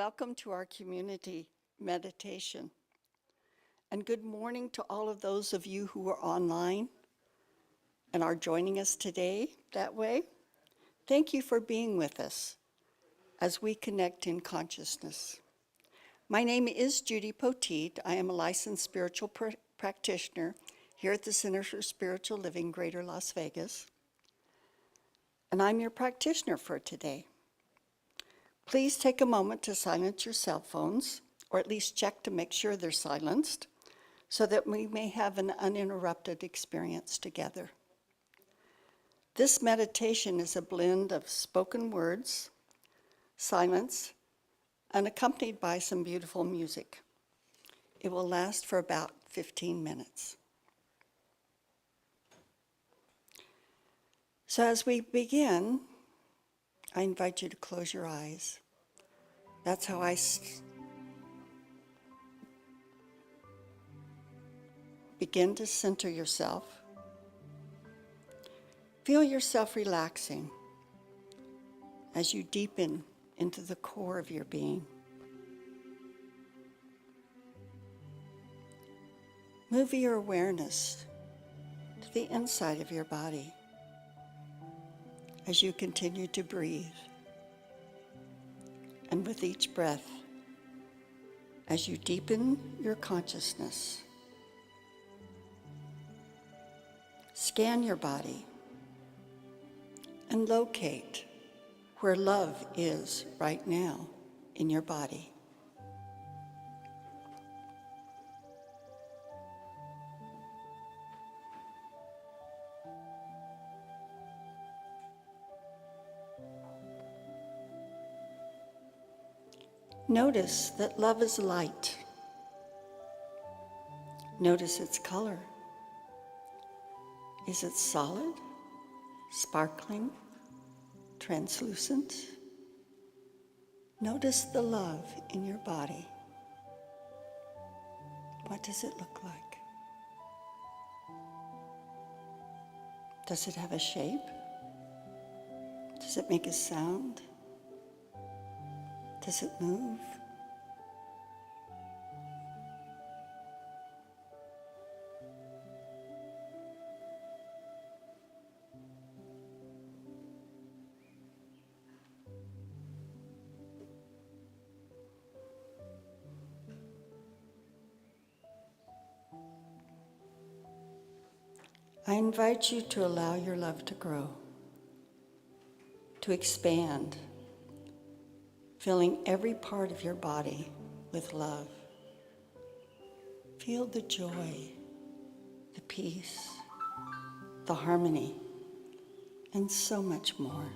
welcome to our community meditation. And good morning to all of those of you who are online and are joining us today that way. Thank you for being with us as we connect in consciousness. My name is Judy Poteet. I am a licensed spiritual practitioner here at the Center for Spiritual Living, Greater Las Vegas. And I'm your practitioner for today. Please take a moment to silence your cell phones, or at least check to make sure they're silenced, so that we may have an uninterrupted experience together. This meditation is a blend of spoken words, silence, and accompanied by some beautiful music. It will last for about 15 minutes. So as we begin, I invite you to close your eyes. That's how I begin to center yourself. Feel yourself relaxing as you deepen into the core of your being. Move your awareness to the inside of your body as you continue to breathe. And with each breath, as you deepen your consciousness, scan your body and locate where love is right now in your body. Notice that love is light. Notice its color. Is it solid, sparkling, translucent? Notice the love in your body. What does it look like? Does it have a shape? Does it make a sound? Does it move? I invite you to allow your love to grow, to expand, filling every part of your body with love. Feel the joy, the peace, the harmony, and so much more.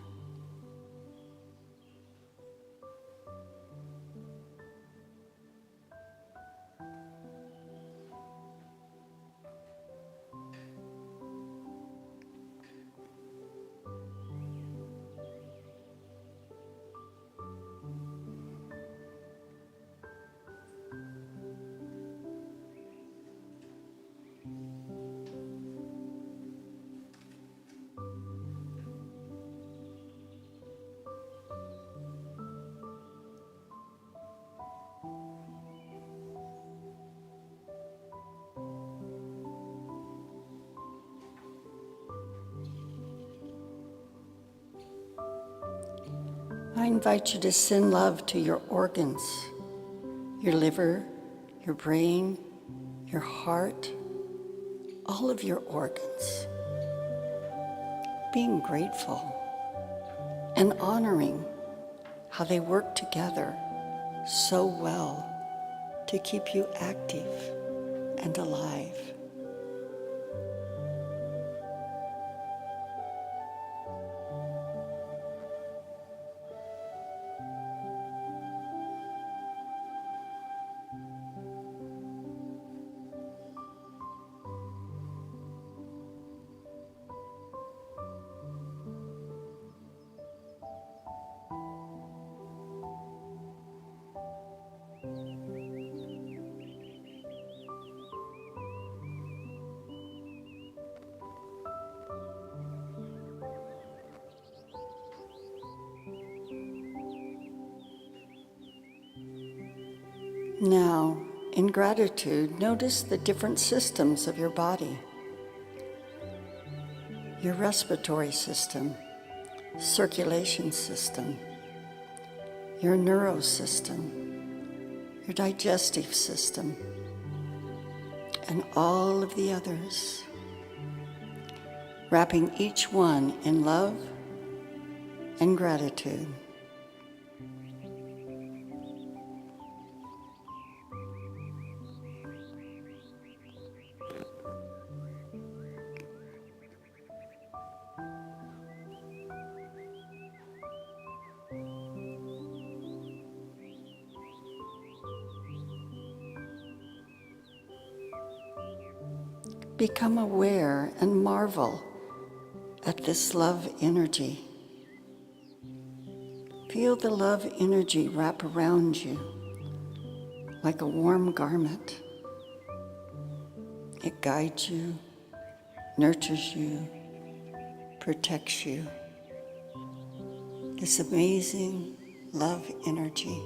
I invite you to send love to your organs, your liver, your brain, your heart, all of your organs. Being grateful and honoring how they work together so well to keep you active and alive. Now, in gratitude, notice the different systems of your body. Your respiratory system, circulation system, your neurosystem, your digestive system, and all of the others, wrapping each one in love and gratitude. Become aware and marvel at this love energy. Feel the love energy wrap around you like a warm garment. It guides you, nurtures you, protects you. This amazing love energy.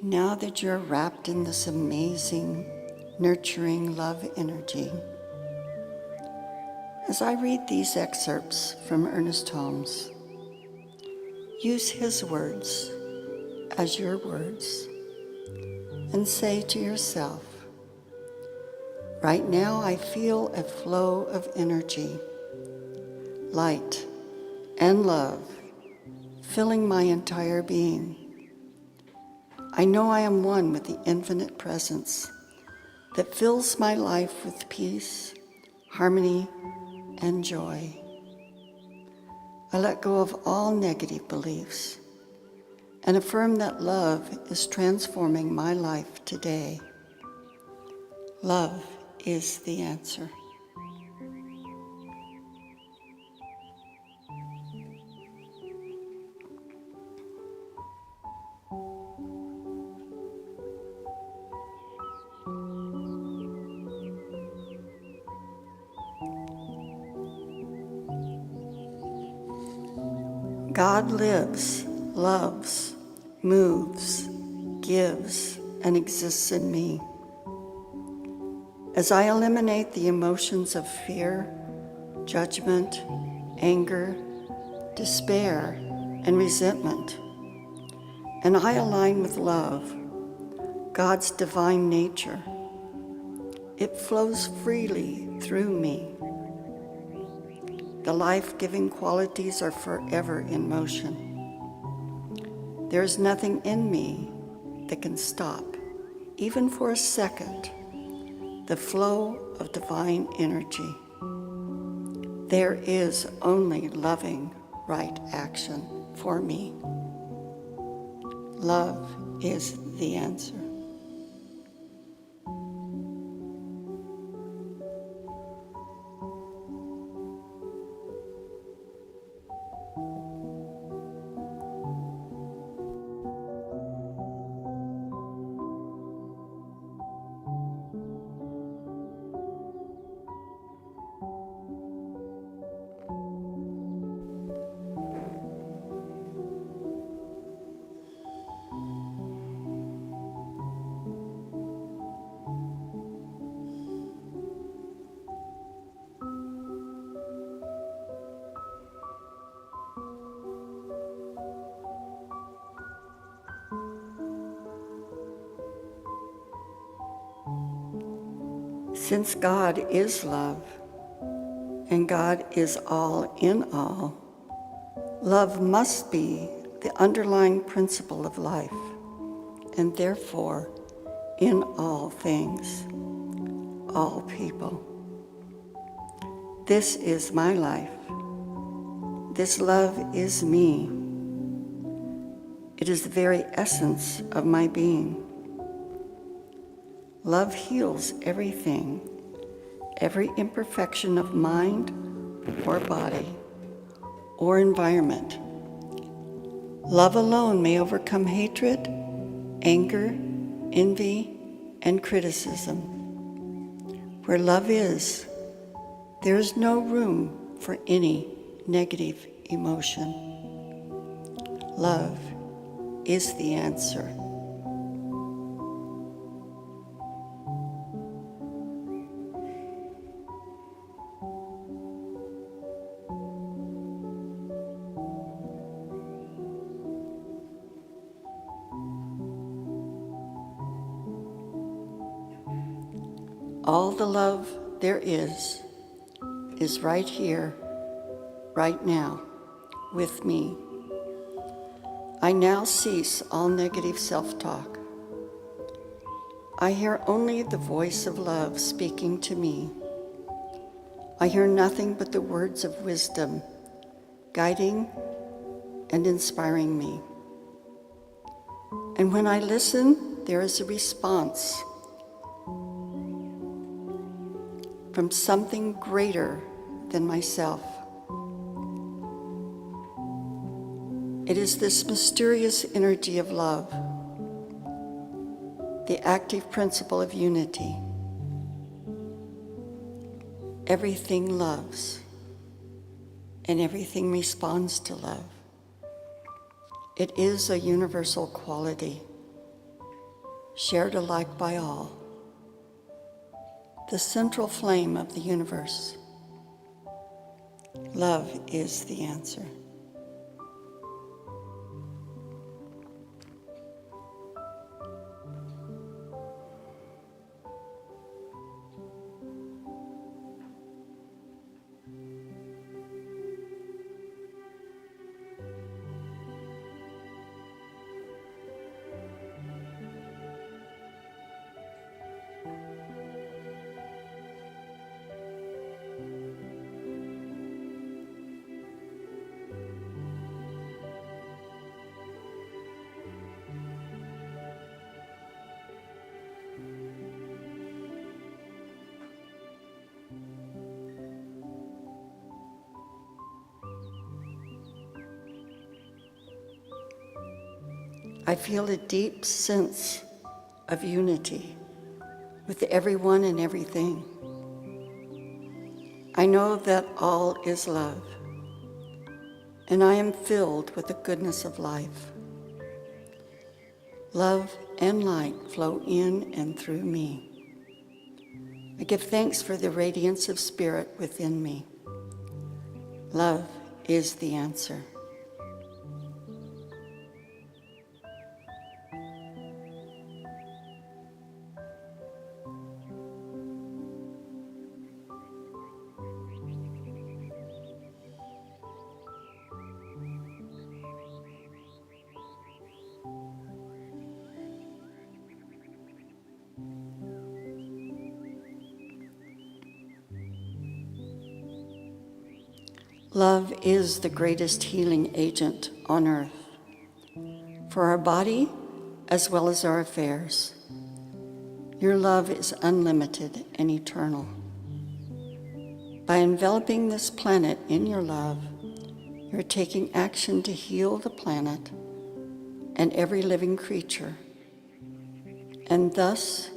Now that you're wrapped in this amazing, nurturing love energy, as I read these excerpts from Ernest Holmes, use his words as your words and say to yourself, right now I feel a flow of energy, light and love filling my entire being. I know I am one with the infinite presence that fills my life with peace, harmony, and joy. I let go of all negative beliefs and affirm that love is transforming my life today. Love is the answer. God lives, loves, moves, gives, and exists in me. As I eliminate the emotions of fear, judgment, anger, despair, and resentment, and I align with love, God's divine nature, it flows freely through me. The life-giving qualities are forever in motion. There is nothing in me that can stop, even for a second, the flow of divine energy. There is only loving right action for me. Love is the answer. Since God is love, and God is all in all, love must be the underlying principle of life, and therefore, in all things, all people. This is my life. This love is me. It is the very essence of my being. Love heals everything, every imperfection of mind or body or environment. Love alone may overcome hatred, anger, envy, and criticism. Where love is, there is no room for any negative emotion. Love is the answer. All the love there is right here, right now, with me. I now cease all negative self-talk. I hear only the voice of love speaking to me. I hear nothing but the words of wisdom, guiding and inspiring me. And when I listen, there is a response from something greater than myself. It is this mysterious energy of love, the active principle of unity. Everything loves, and everything responds to love. It is a universal quality, shared alike by all. The central flame of the universe. Love is the answer. I feel a deep sense of unity with everyone and everything. I know that all is love, and I am filled with the goodness of life. Love and light flow in and through me. I give thanks for the radiance of spirit within me. Love is the answer. Love is the greatest healing agent on earth, for our body as well as our affairs. Your love is unlimited and eternal. By enveloping this planet in your love, you're taking action to heal the planet and every living creature, and thus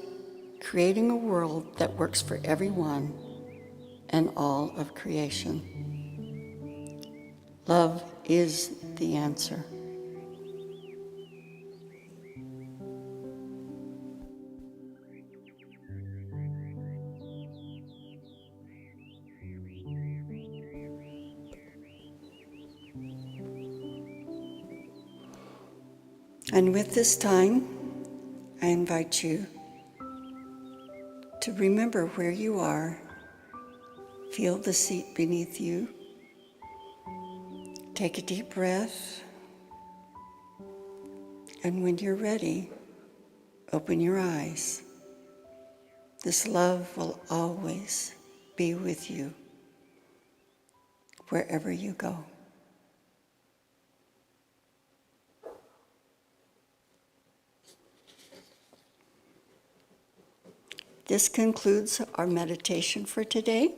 creating a world that works for everyone and all of creation. Love is the answer. And with this time, I invite you to remember where you are. Feel the seat beneath you. Take a deep breath. And when you're ready, open your eyes. This love will always be with you. wherever you go. This concludes our meditation for today.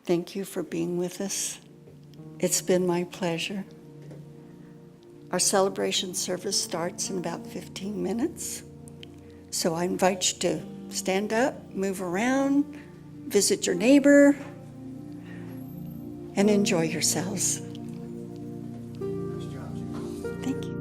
Thank you for being with us. It's been my pleasure. Our celebration service starts in about 15 minutes. So I invite you to stand up, move around, visit your neighbor, and enjoy yourselves. Thank you.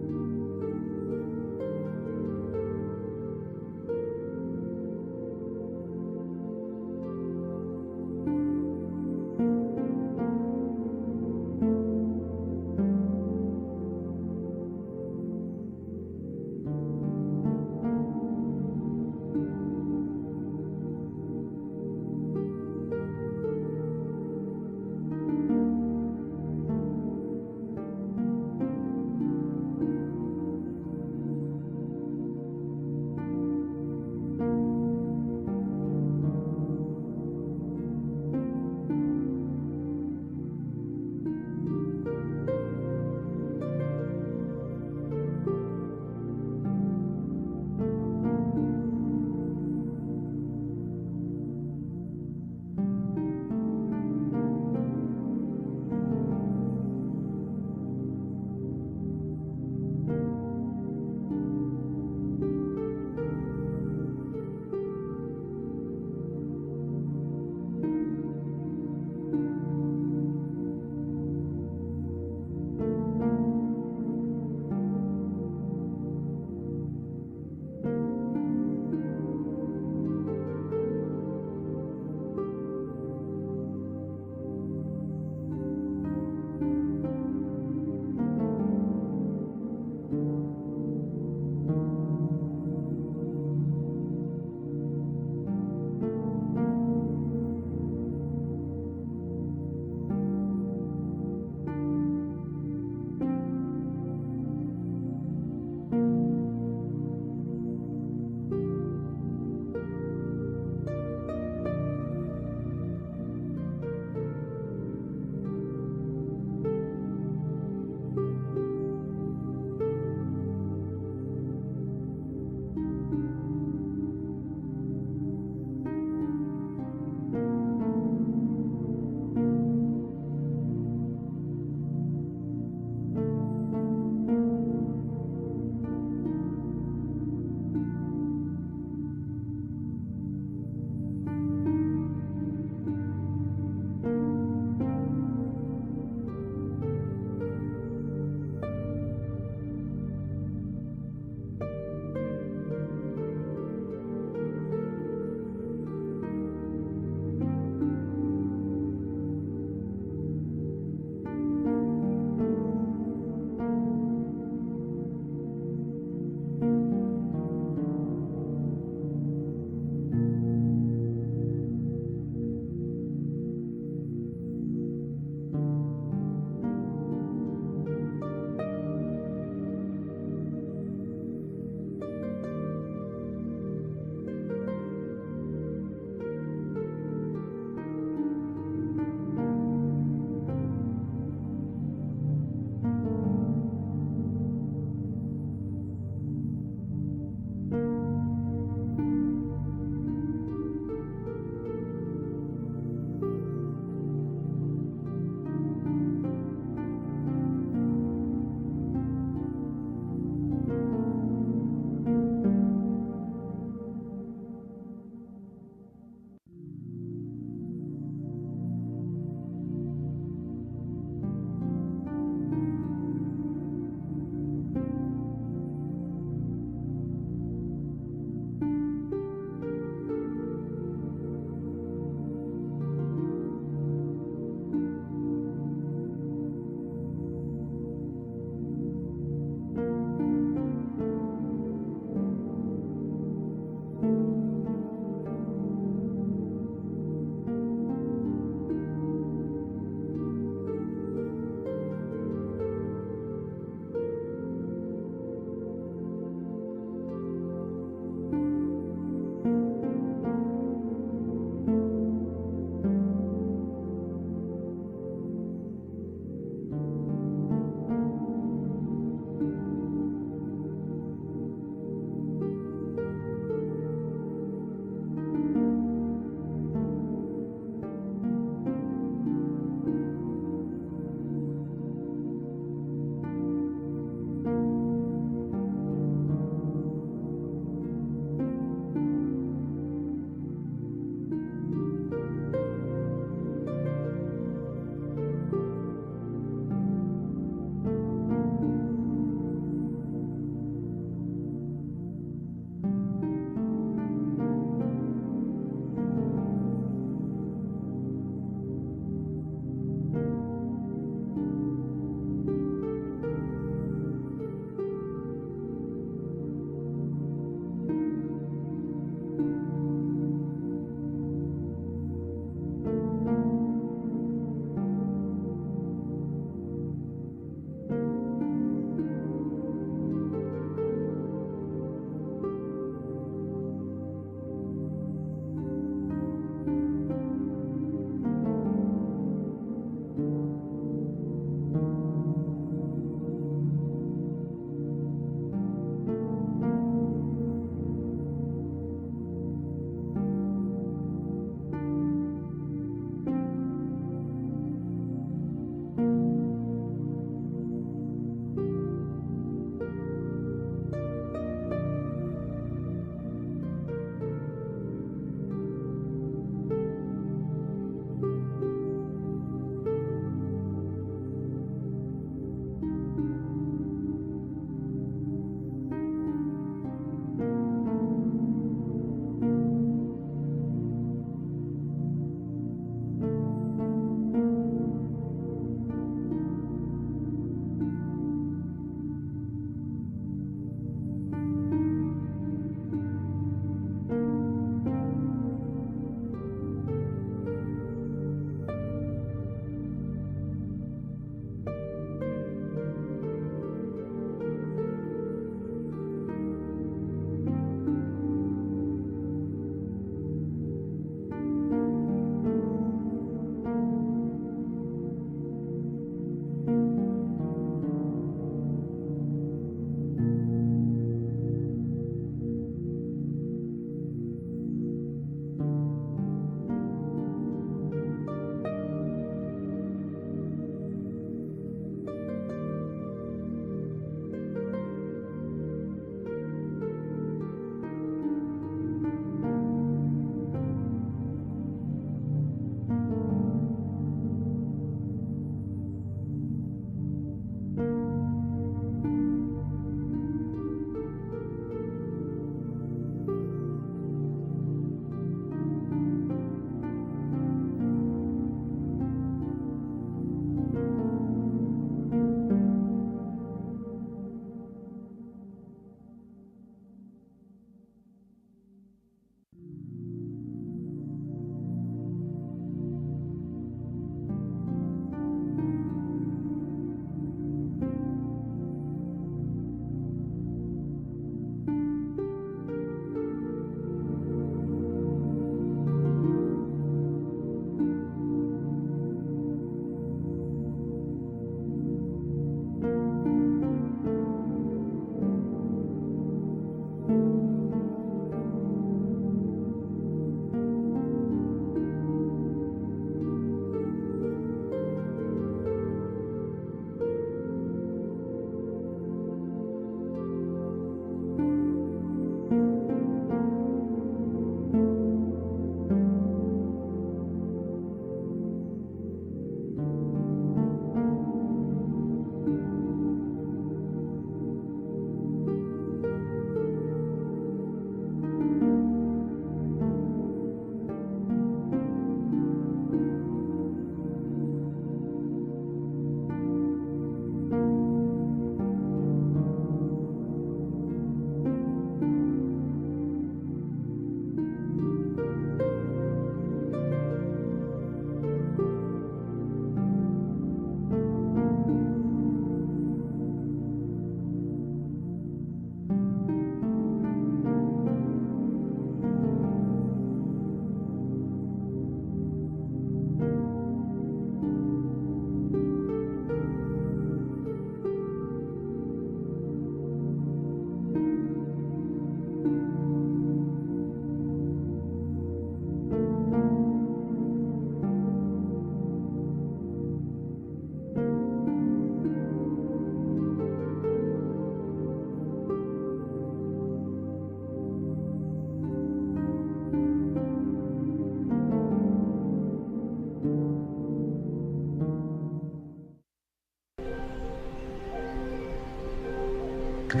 Am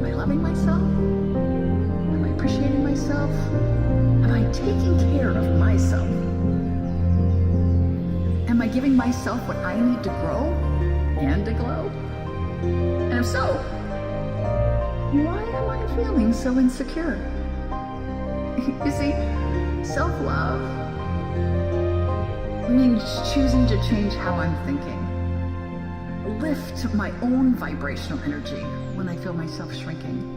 I loving myself? Am I appreciating myself? Am I taking care of myself? Am I giving myself what I need to grow and to glow? And if so, why am I feeling so insecure? You see, self-love means choosing to change how I'm thinking. Lift my own vibrational energy when I feel myself shrinking.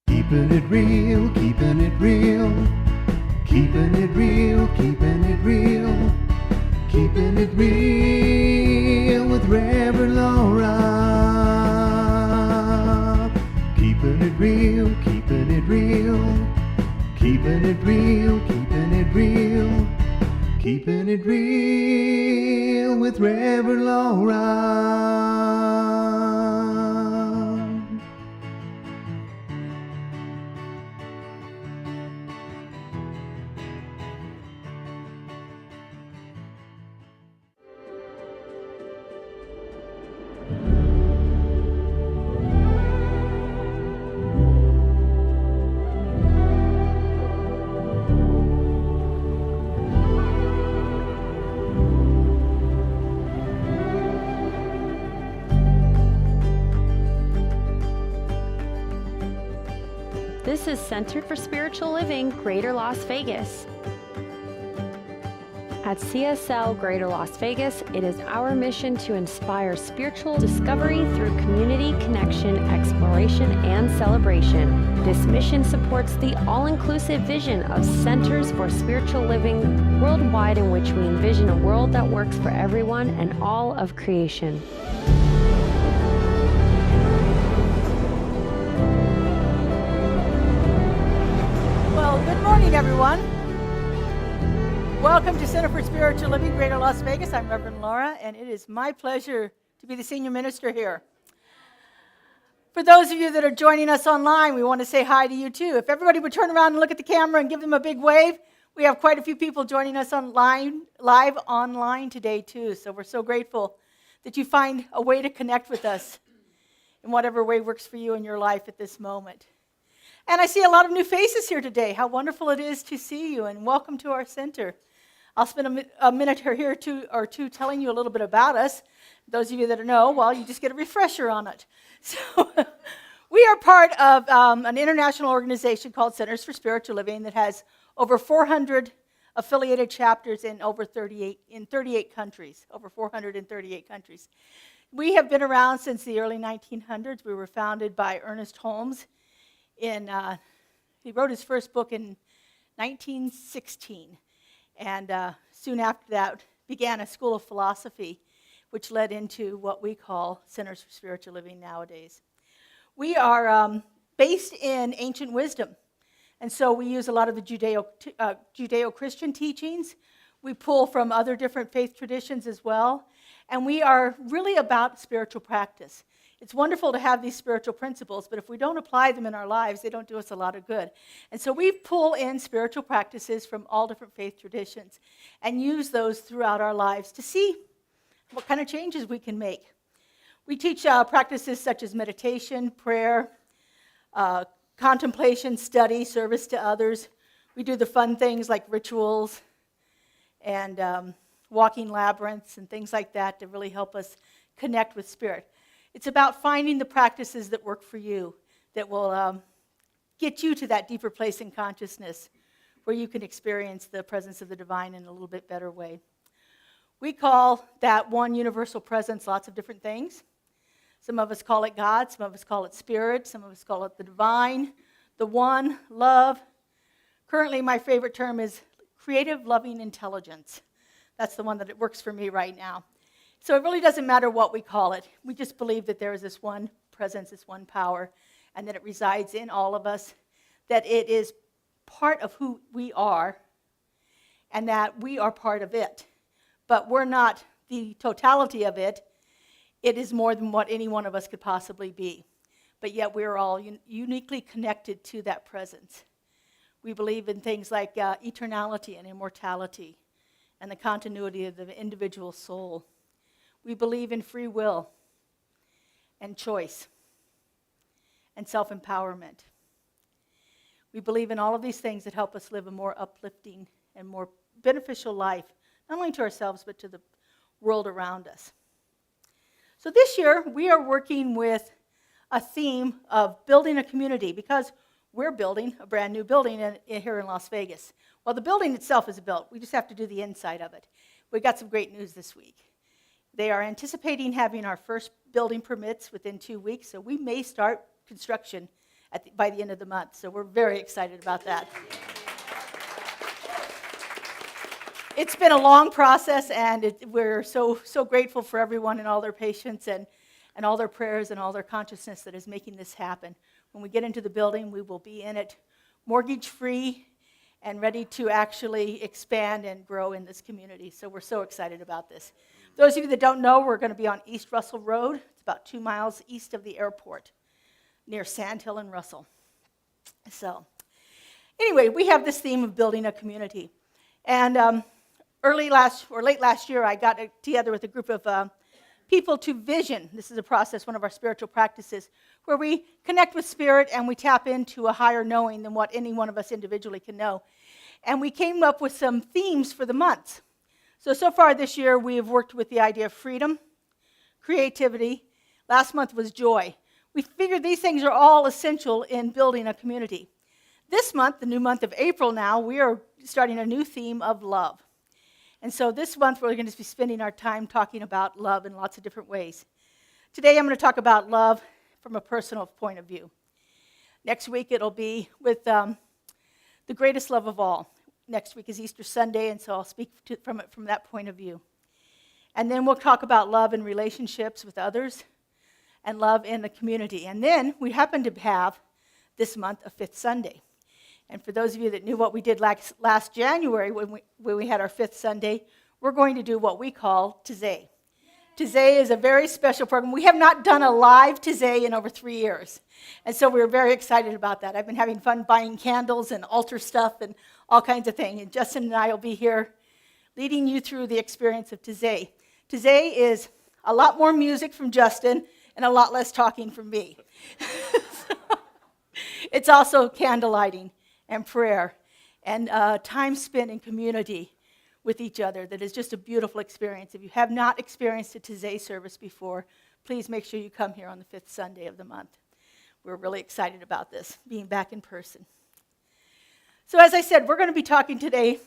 Keeping it real, keeping it real, keeping it real, keeping it real, keeping it real with Reverend Laura. Keeping it real, keeping it real, keeping it real, keeping it real, keeping it real with Reverend Laura. This is Center for Spiritual Living, Greater Las Vegas. At CSL Greater Las Vegas, it is our mission to inspire spiritual discovery through community connection, exploration, and celebration. This mission supports the all-inclusive vision of Centers for Spiritual Living worldwide, in which we envision a world that works for everyone and all of creation. Good morning, everyone. Welcome to Center for Spiritual Living, Greater Las Vegas. I'm Reverend Laura, and it is my pleasure to be the senior minister here. For those of you that are joining us online, we want to say hi to you too. If everybody would turn around and look at the camera and give them a big wave, we have quite a few people joining us live online today too. So we're so grateful that you find a way to connect with us in whatever way works for you in your life at this moment. And I see a lot of new faces here today. How wonderful it is to see you, and welcome to our center. I'll spend a minute or two telling you a little bit about us. Those of you that know, well, you just get a refresher on it. So we are part of an international organization called Centers for Spiritual Living that has over 400 affiliated chapters in 38 countries, over 438 countries. We have been around since the early 1900s. We were founded by Ernest Holmes. He wrote his first book in 1916, and soon after that began a school of philosophy, which led into what we call Centers for Spiritual Living nowadays. We are based in ancient wisdom, and so we use a lot of the Judeo-Christian teachings. We pull from other different faith traditions as well, and we are really about spiritual practice. It's wonderful to have these spiritual principles, but if we don't apply them in our lives, they don't do us a lot of good. And so we pull in spiritual practices from all different faith traditions and use those throughout our lives to see what kind of changes we can make. We teach practices such as meditation, prayer, contemplation, study, service to others. We do the fun things like rituals and walking labyrinths and things like that to really help us connect with Spirit. It's about finding the practices that work for you, that will get you to that deeper place in consciousness where you can experience the presence of the divine in a little bit better way. We call that one universal presence lots of different things. Some of us call it God, some of us call it Spirit, some of us call it the divine, the one, love. Currently, my favorite term is creative, loving intelligence. That's the one that it works for me right now. So it really doesn't matter what we call it. We just believe that there is this one presence, this one power, and that it resides in all of us, that it is part of who we are, and that we are part of it. But we're not the totality of it. It is more than what any one of us could possibly be. But yet we're all uniquely connected to that presence. We believe in things like eternality and immortality and the continuity of the individual soul. We believe in free will and choice and self-empowerment. We believe in all of these things that help us live a more uplifting and more beneficial life, not only to ourselves, but to the world around us. So this year, we are working with a theme of building a community, because we're building a brand new building here in Las Vegas. Well, the building itself is built. We just have to do the inside of it. We got some great news this week. They are anticipating having our first building permits within 2 weeks, so we may start construction by the end of the month. So we're very excited about that. It's been a long process, and we're so grateful for everyone and all their patience and all their prayers and all their consciousness that is making this happen. When we get into the building, we will be in it mortgage-free and ready to actually expand and grow in this community. So we're so excited about this. Those of you that don't know, we're going to be on East Russell Road. It's about 2 miles east of the airport, near Sand Hill and Russell. So anyway, we have this theme of building a community. And late last year, I got together with a group of people to vision. This is a process, one of our spiritual practices, where we connect with Spirit and we tap into a higher knowing than what any one of us individually can know. And we came up with some themes for the months. So far this year, we have worked with the idea of freedom, creativity. Last month was joy. We figured these things are all essential in building a community. This month, the new month of April now, we are starting a new theme of love. And so this month, we're going to be spending our time talking about love in lots of different ways. Today, I'm going to talk about love from a personal point of view. Next week, it'll be with the greatest love of all. Next week is Easter Sunday, and so I'll speak from it from that point of view. And then we'll talk about love in relationships with others and love in the community. And then we happen to have this month a fifth Sunday. And for those of you that knew what we did last January when we had our fifth Sunday, we're going to do what we call Tizay. Tizay is a very special program. We have not done a live Tizay in over 3 years. And so we're very excited about that. I've been having fun buying candles and altar stuff and all kinds of things. And Justin and I will be here leading you through the experience of Tizay. Tizay is a lot more music from Justin and a lot less talking from me. It's also candle lighting and prayer and time spent in community with each other. That is just a beautiful experience. If you have not experienced a Tizay service before, please make sure you come here on the fifth Sunday of the month. We're really excited about this, being back in person. So as I said, we're going to be talking today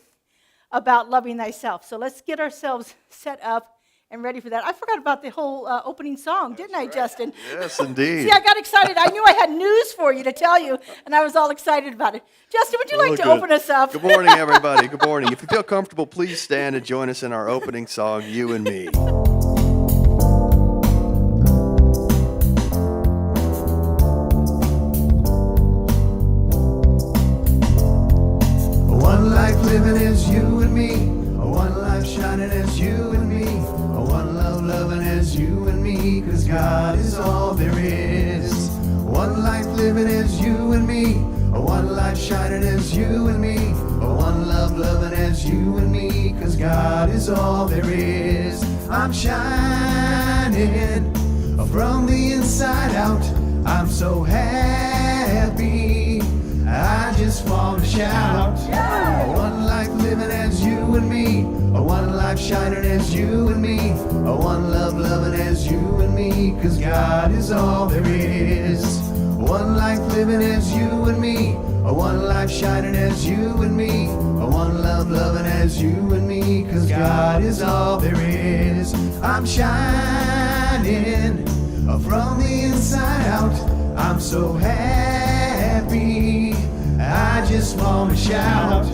about loving thyself. So let's get ourselves set up and ready for that. I forgot about the whole opening song, didn't I, Justin? Yes, indeed. See, I got excited. I knew I had news for you to tell you, and I was all excited about it. Justin, would you like to open us up? Good morning, everybody. Good morning. If you feel comfortable, please stand and join us in our opening song, You and Me. One life living as you and me, one life shining as you and me, one love loving as you and me, 'cause God is all there is. One life living as you and me, one life shining as you and me, one love loving as you and me, 'cause God is all there is. I'm shining from the inside out, I'm so happy, I just want to shout. One life living as you and me, one life shining as you and me, one love loving as you and me, 'cause God is all there is. One life living as you and me, one life shining as you and me, one love loving as you and me, 'cause God is all there is. I'm shining from the inside out. I'm so happy, I just wanna shout.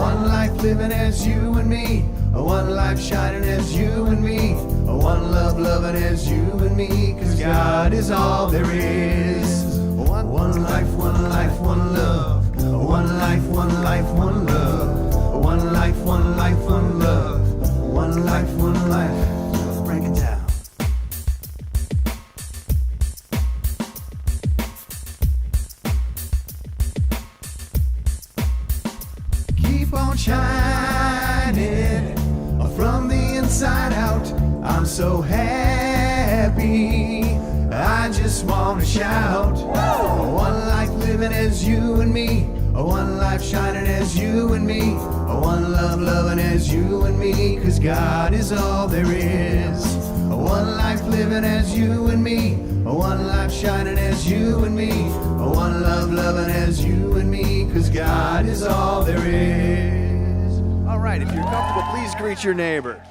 One life living as you and me, one life shining as you and me, one love loving as you and me, 'cause God is all there is. One life, one life, one love. One life, one life, one love. One life, one life, one love. One life, one life. Break it down. Keep on shining from the inside out. I'm so happy, I just wanna shout. One life living as you and me, one life shining as you and me, one love loving as you and me, 'cause God is all there is. One life living as you and me, one life shining as you and me, one love loving as you and me, 'cause God is all there is. All right, if you're comfortable, please greet your neighbor.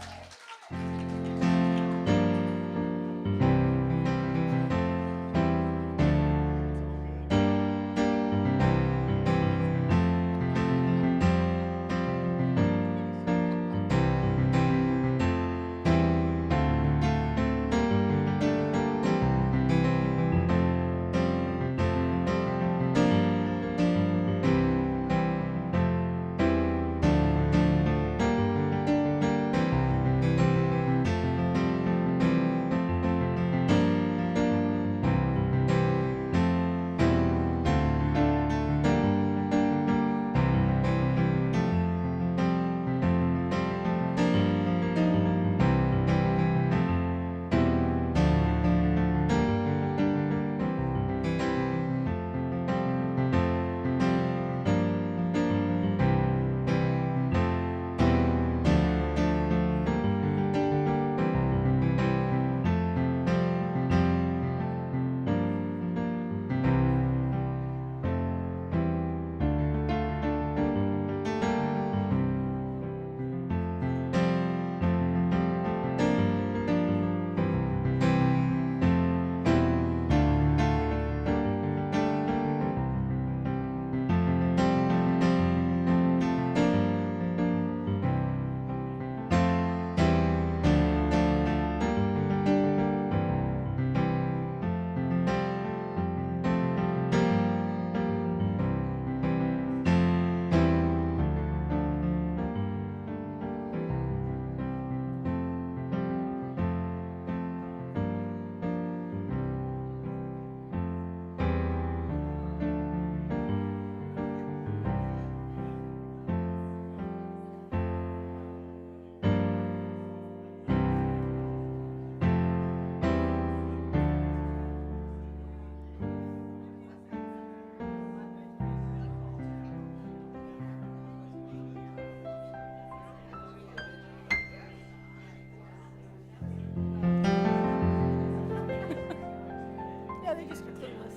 Yeah, they just are clueless.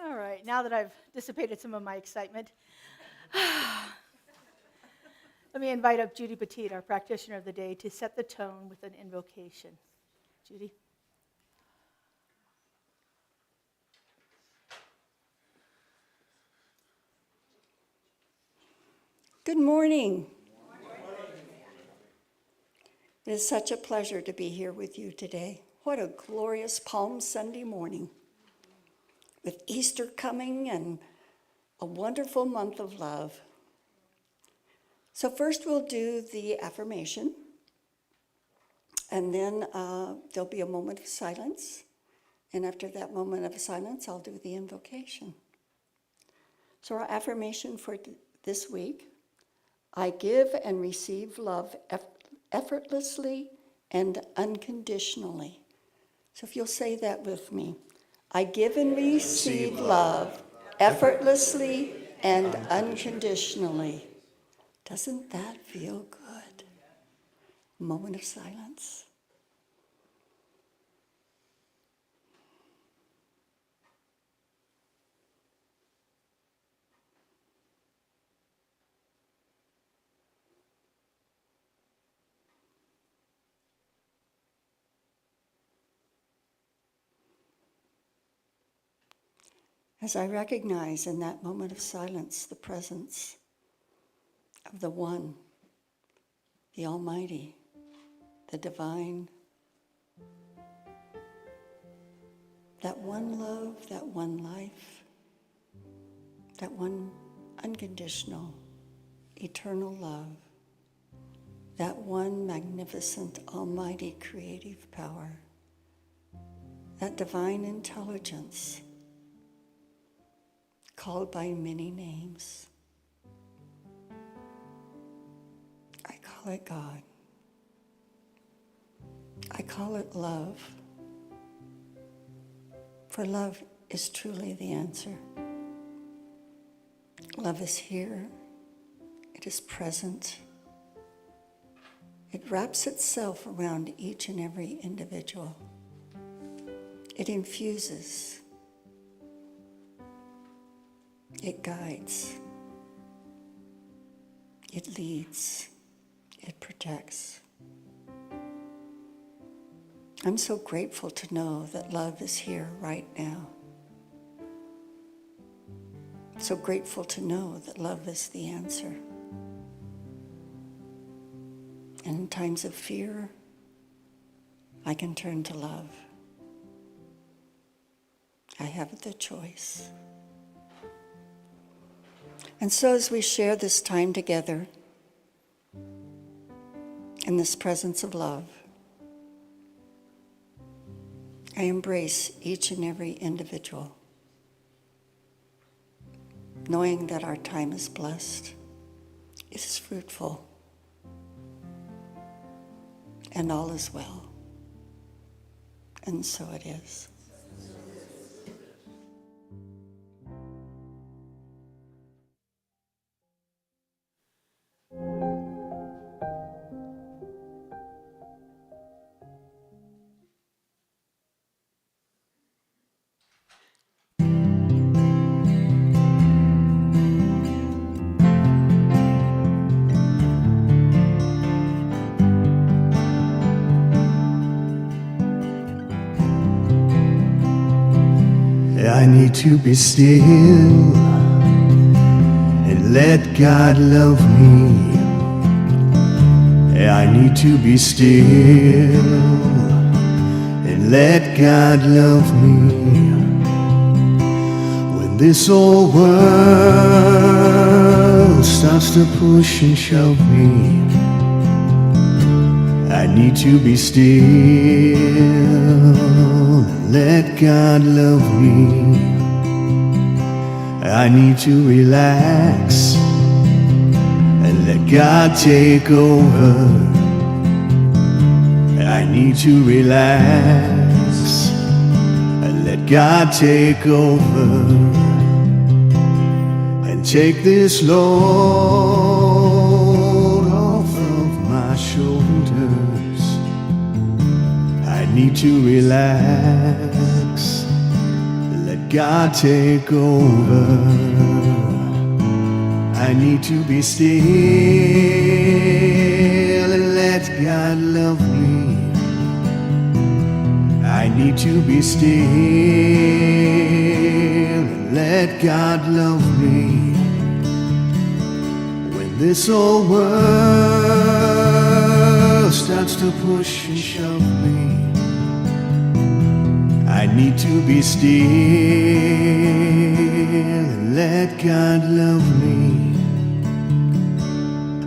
All right, now that I've dissipated some of my excitement, let me invite up Judy Petit, our practitioner of the day, to set the tone with an invocation. Judy? Good morning. It is such a pleasure to be here with you today. What a glorious Palm Sunday morning. With Easter coming and a wonderful month of love. So first we'll do the affirmation, and then there'll be a moment of silence. And after that moment of silence, I'll do the invocation. So our affirmation for this week: I give and receive love effortlessly and unconditionally. So if you'll say that with me. I give and receive love effortlessly and unconditionally. Doesn't that feel good? moment of silence. As I recognize in that moment of silence the presence of the One, the Almighty, the Divine, that one love, that one life, that one unconditional, eternal love, that one magnificent, almighty, creative power, that divine intelligence, called by many names. I call it God. I call it love. For love is truly the answer. Love is here. It is present. It wraps itself around each and every individual. It infuses. It guides, it leads, it protects. I'm so grateful to know that love is here right now. So grateful to know that love is the answer. And in times of fear, I can turn to love. I have the choice. And so as we share this time together in this presence of love, I embrace each and every individual, knowing that our time is blessed, it is fruitful, and all is well. And so it is. I need to be still and let God love me. I need to be still and let God love me. When this old world starts to push and shove me, I need to be still and let God love me. I need to relax and let God take over. I need to relax and let God take over and take this load off of my shoulders. I need to relax, let God take over. I need to be still and let God love me. I need to be still and let God love me. When this old world starts to push and shove me, I need to be still and let God love me.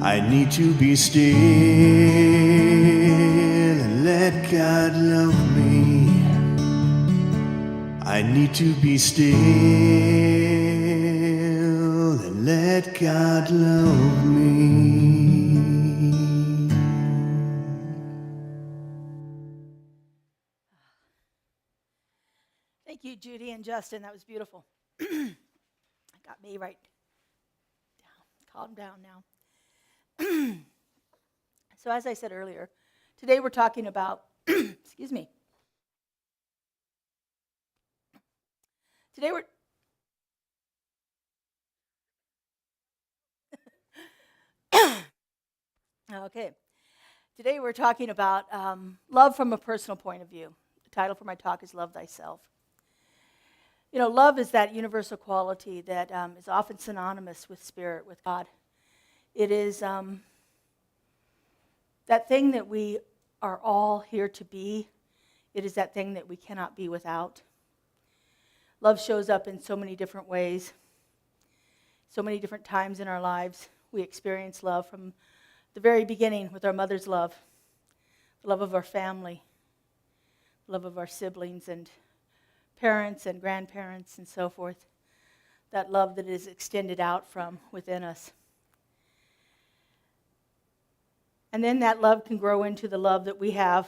I need to be still and let God love me. I need to be still and let God love me. Thank you, Judy and Justin. That was beautiful. Got me right down. Calm down now. So as I said earlier, today we're talking about, excuse me. Today we're, okay. Today we're talking about love from a personal point of view. The title for my talk is Love Thyself. You know, love is that universal quality that is often synonymous with spirit, with God. It is that thing that we are all here to be. It is that thing that we cannot be without. Love shows up in so many different ways, so many different times in our lives. We experience love from the very beginning with our mother's love, the love of our family, the love of our siblings and parents and grandparents and so forth, that love that is extended out from within us. And then that love can grow into the love that we have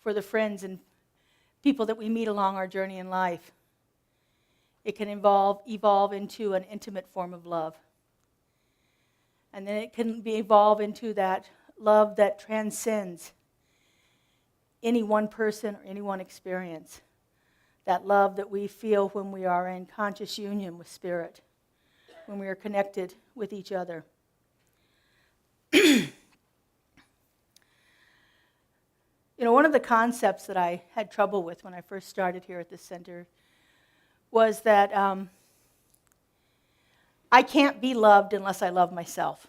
for the friends and people that we meet along our journey in life. It can evolve into an intimate form of love. And then it can evolve into that love that transcends any one person or any one experience. That love that we feel when we are in conscious union with Spirit, when we are connected with each other. You know, one of the concepts that I had trouble with when I first started here at this center was that I can't be loved unless I love myself,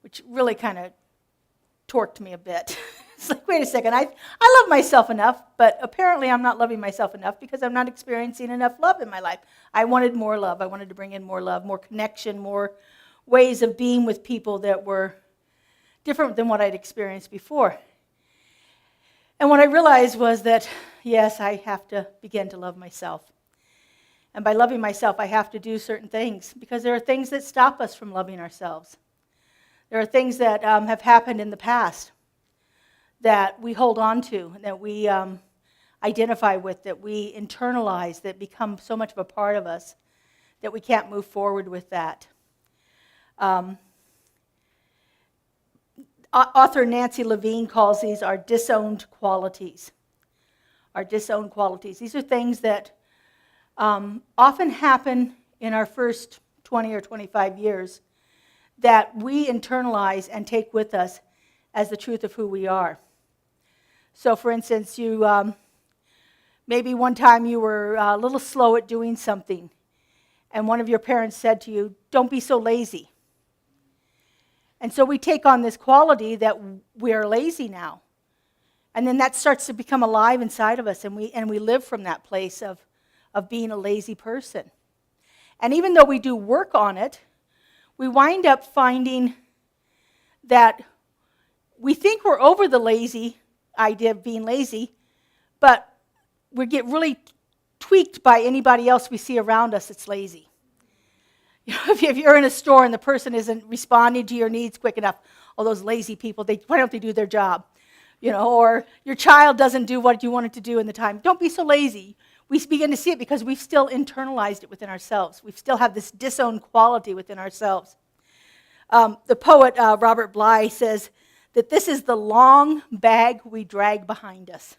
which really kind of torqued me a bit. It's like, wait a second, I love myself enough, but apparently I'm not loving myself enough because I'm not experiencing enough love in my life. I wanted more love. I wanted to bring in more love, more connection, more ways of being with people that were different than what I'd experienced before. And what I realized was that, yes, I have to begin to love myself. And by loving myself, I have to do certain things because there are things that stop us from loving ourselves. There are things that have happened in the past that we hold on to, that we identify with, that we internalize, that become so much of a part of us that we can't move forward with that. Author Nancy Levine calls these our disowned qualities. Our disowned qualities. These are things that often happen in our first 20 or 25 years that we internalize and take with us as the truth of who we are. So, for instance, you maybe one time you were a little slow at doing something, and one of your parents said to you, "Don't be so lazy." And so we take on this quality that we are lazy now. And then that starts to become alive inside of us, and we live from that place of being a lazy person. And even though we do work on it, we wind up finding that we think we're over the lazy idea of being lazy, but we get really tweaked by anybody else we see around us that's lazy. You know, if you're in a store and the person isn't responding to your needs quick enough, all those lazy people, why don't they do their job? You know, or your child doesn't do what you want it to do in the time. Don't be so lazy. We begin to see it because we've still internalized it within ourselves. We still have this disowned quality within ourselves. The poet Robert Bly says that this is the long bag we drag behind us.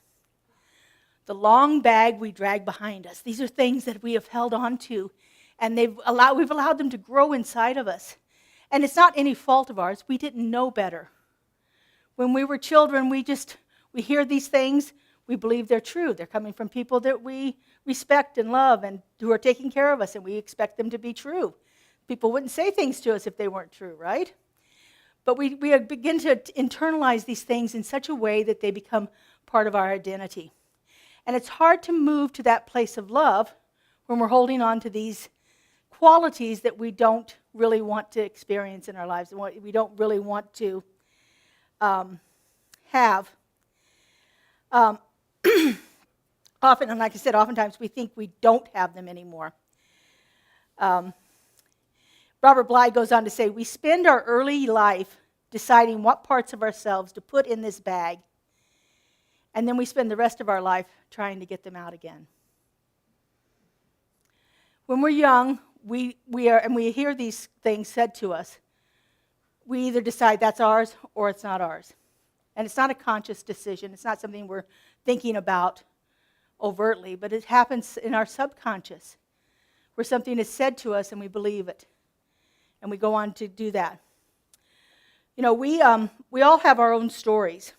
The long bag we drag behind us. These are things that we have held on to, and we've allowed them to grow inside of us. And it's not any fault of ours. We didn't know better. When we were children, we hear these things, we believe they're true. They're coming from people that we respect and love and who are taking care of us, and we expect them to be true. People wouldn't say things to us if they weren't true, right? But we begin to internalize these things in such a way that they become part of our identity. And it's hard to move to that place of love when we're holding on to these qualities that we don't really want to experience in our lives, and we don't really want to have. Often, and like I said, oftentimes we think we don't have them anymore. Robert Bly goes on to say, we spend our early life deciding what parts of ourselves to put in this bag, and then we spend the rest of our life trying to get them out again. When we're young, we hear these things said to us. we either decide that's ours or it's not ours. And it's not a conscious decision. It's not something we're thinking about overtly, but it happens in our subconscious, where something is said to us and we believe it, and we go on to do that. You know, we all have our own stories,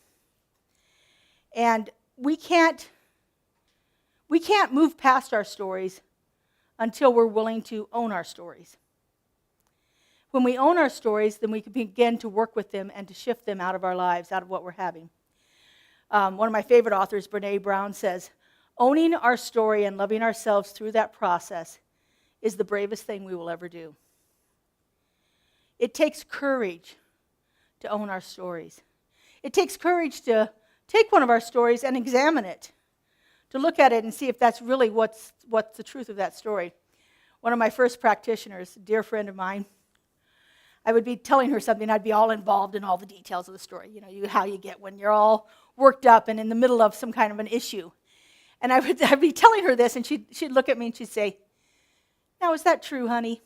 and we can't move past our stories until we're willing to own our stories. When we own our stories, then we can begin to work with them and to shift them out of our lives, out of what we're having. One of my favorite authors, Brene Brown, says, owning our story and loving ourselves through that process is the bravest thing we will ever do. It takes courage to own our stories. It takes courage to take one of our stories and examine it, to look at it and see if that's really what's the truth of that story. One of my first practitioners, a dear friend of mine, I would be telling her something, I'd be all involved in all the details of the story, how you get when you're all worked up and in the middle of some kind of an issue. And I'd be telling her this, and she'd look at me and she'd say, now, is that true, honey?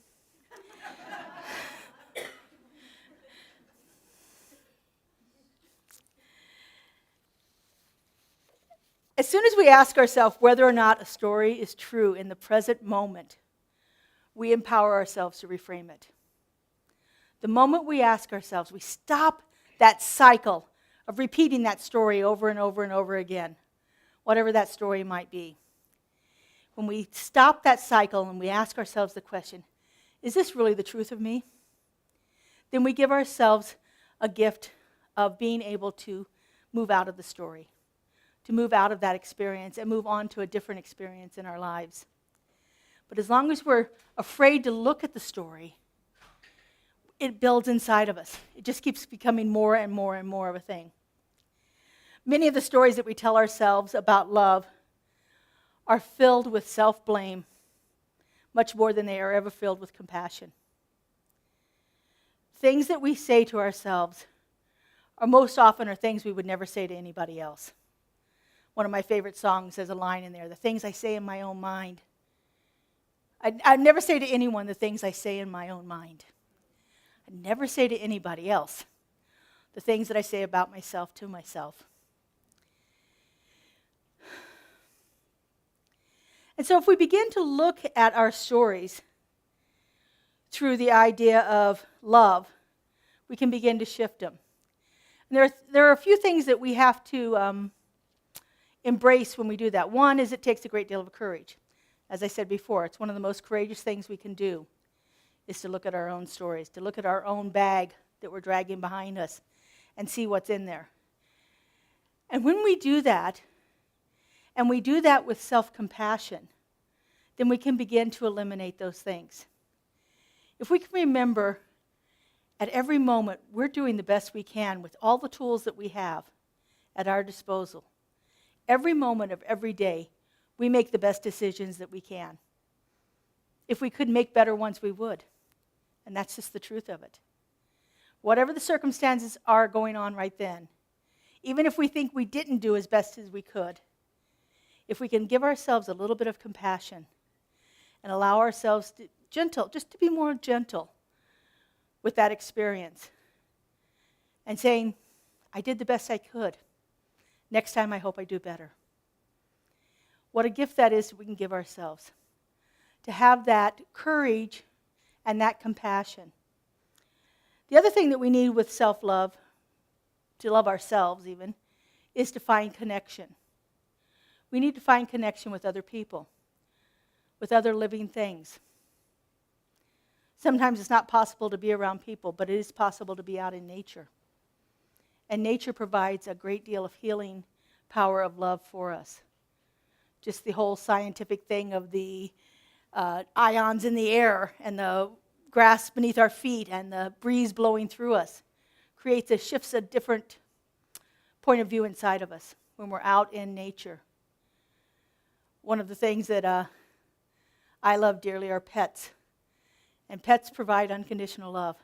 As soon as we ask ourselves whether or not a story is true in the present moment, we empower ourselves to reframe it. The moment we ask ourselves, we stop that cycle of repeating that story over and over and over again, whatever that story might be. When we stop that cycle and we ask ourselves the question, is this really the truth of me? Then we give ourselves a gift of being able to move out of the story, to move out of that experience and move on to a different experience in our lives. But as long as we're afraid to look at the story, it builds inside of us. It just keeps becoming more and more and more of a thing. Many of the stories that we tell ourselves about love are filled with self-blame, much more than they are ever filled with compassion. Things that we say to ourselves are most often things we would never say to anybody else. One of my favorite songs has a line in there, the things I say in my own mind. I'd never say to anyone the things I say in my own mind. I'd never say to anybody else the things that I say about myself to myself. And so if we begin to look at our stories through the idea of love, we can begin to shift them. And there are a few things that we have to embrace when we do that. One is it takes a great deal of courage. As I said before, it's one of the most courageous things we can do, is to look at our own stories, to look at our own bag that we're dragging behind us and see what's in there. And when we do that, and we do that with self-compassion, then we can begin to eliminate those things. If we can remember at every moment we're doing the best we can with all the tools that we have at our disposal, every moment of every day, we make the best decisions that we can. If we could make better ones, we would. And that's just the truth of it. Whatever the circumstances are going on right then, even if we think we didn't do as best as we could, if we can give ourselves a little bit of compassion and allow ourselves to be more gentle with that experience and saying, I did the best I could. Next time I hope I do better. What a gift that is we can give ourselves. To have that courage and that compassion. The other thing that we need with self-love, to love ourselves even, is to find connection. We need to find connection with other people, with other living things. Sometimes it's not possible to be around people, but it is possible to be out in nature. And nature provides a great deal of healing power of love for us. Just the whole scientific thing of the ions in the air and the grass beneath our feet and the breeze blowing through us shifts a different point of view inside of us when we're out in nature. One of the things that I love dearly are pets. And pets provide unconditional love.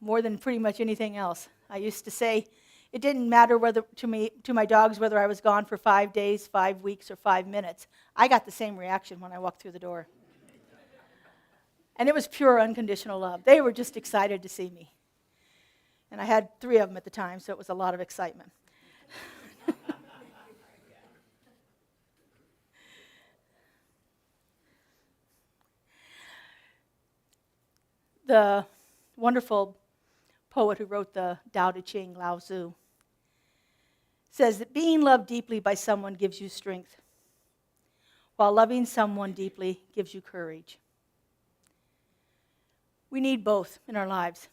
More than pretty much anything else. I used to say it didn't matter to my dogs whether I was gone for 5 days, 5 weeks, or 5 minutes. I got the same reaction when I walked through the door. And it was pure unconditional love. They were just excited to see me. And I had 3 of them at the time, so it was a lot of excitement. The wonderful poet who wrote the Tao Te Ching, Lao Tzu, says that being loved deeply by someone gives you strength, while loving someone deeply gives you courage. We need both in our lives.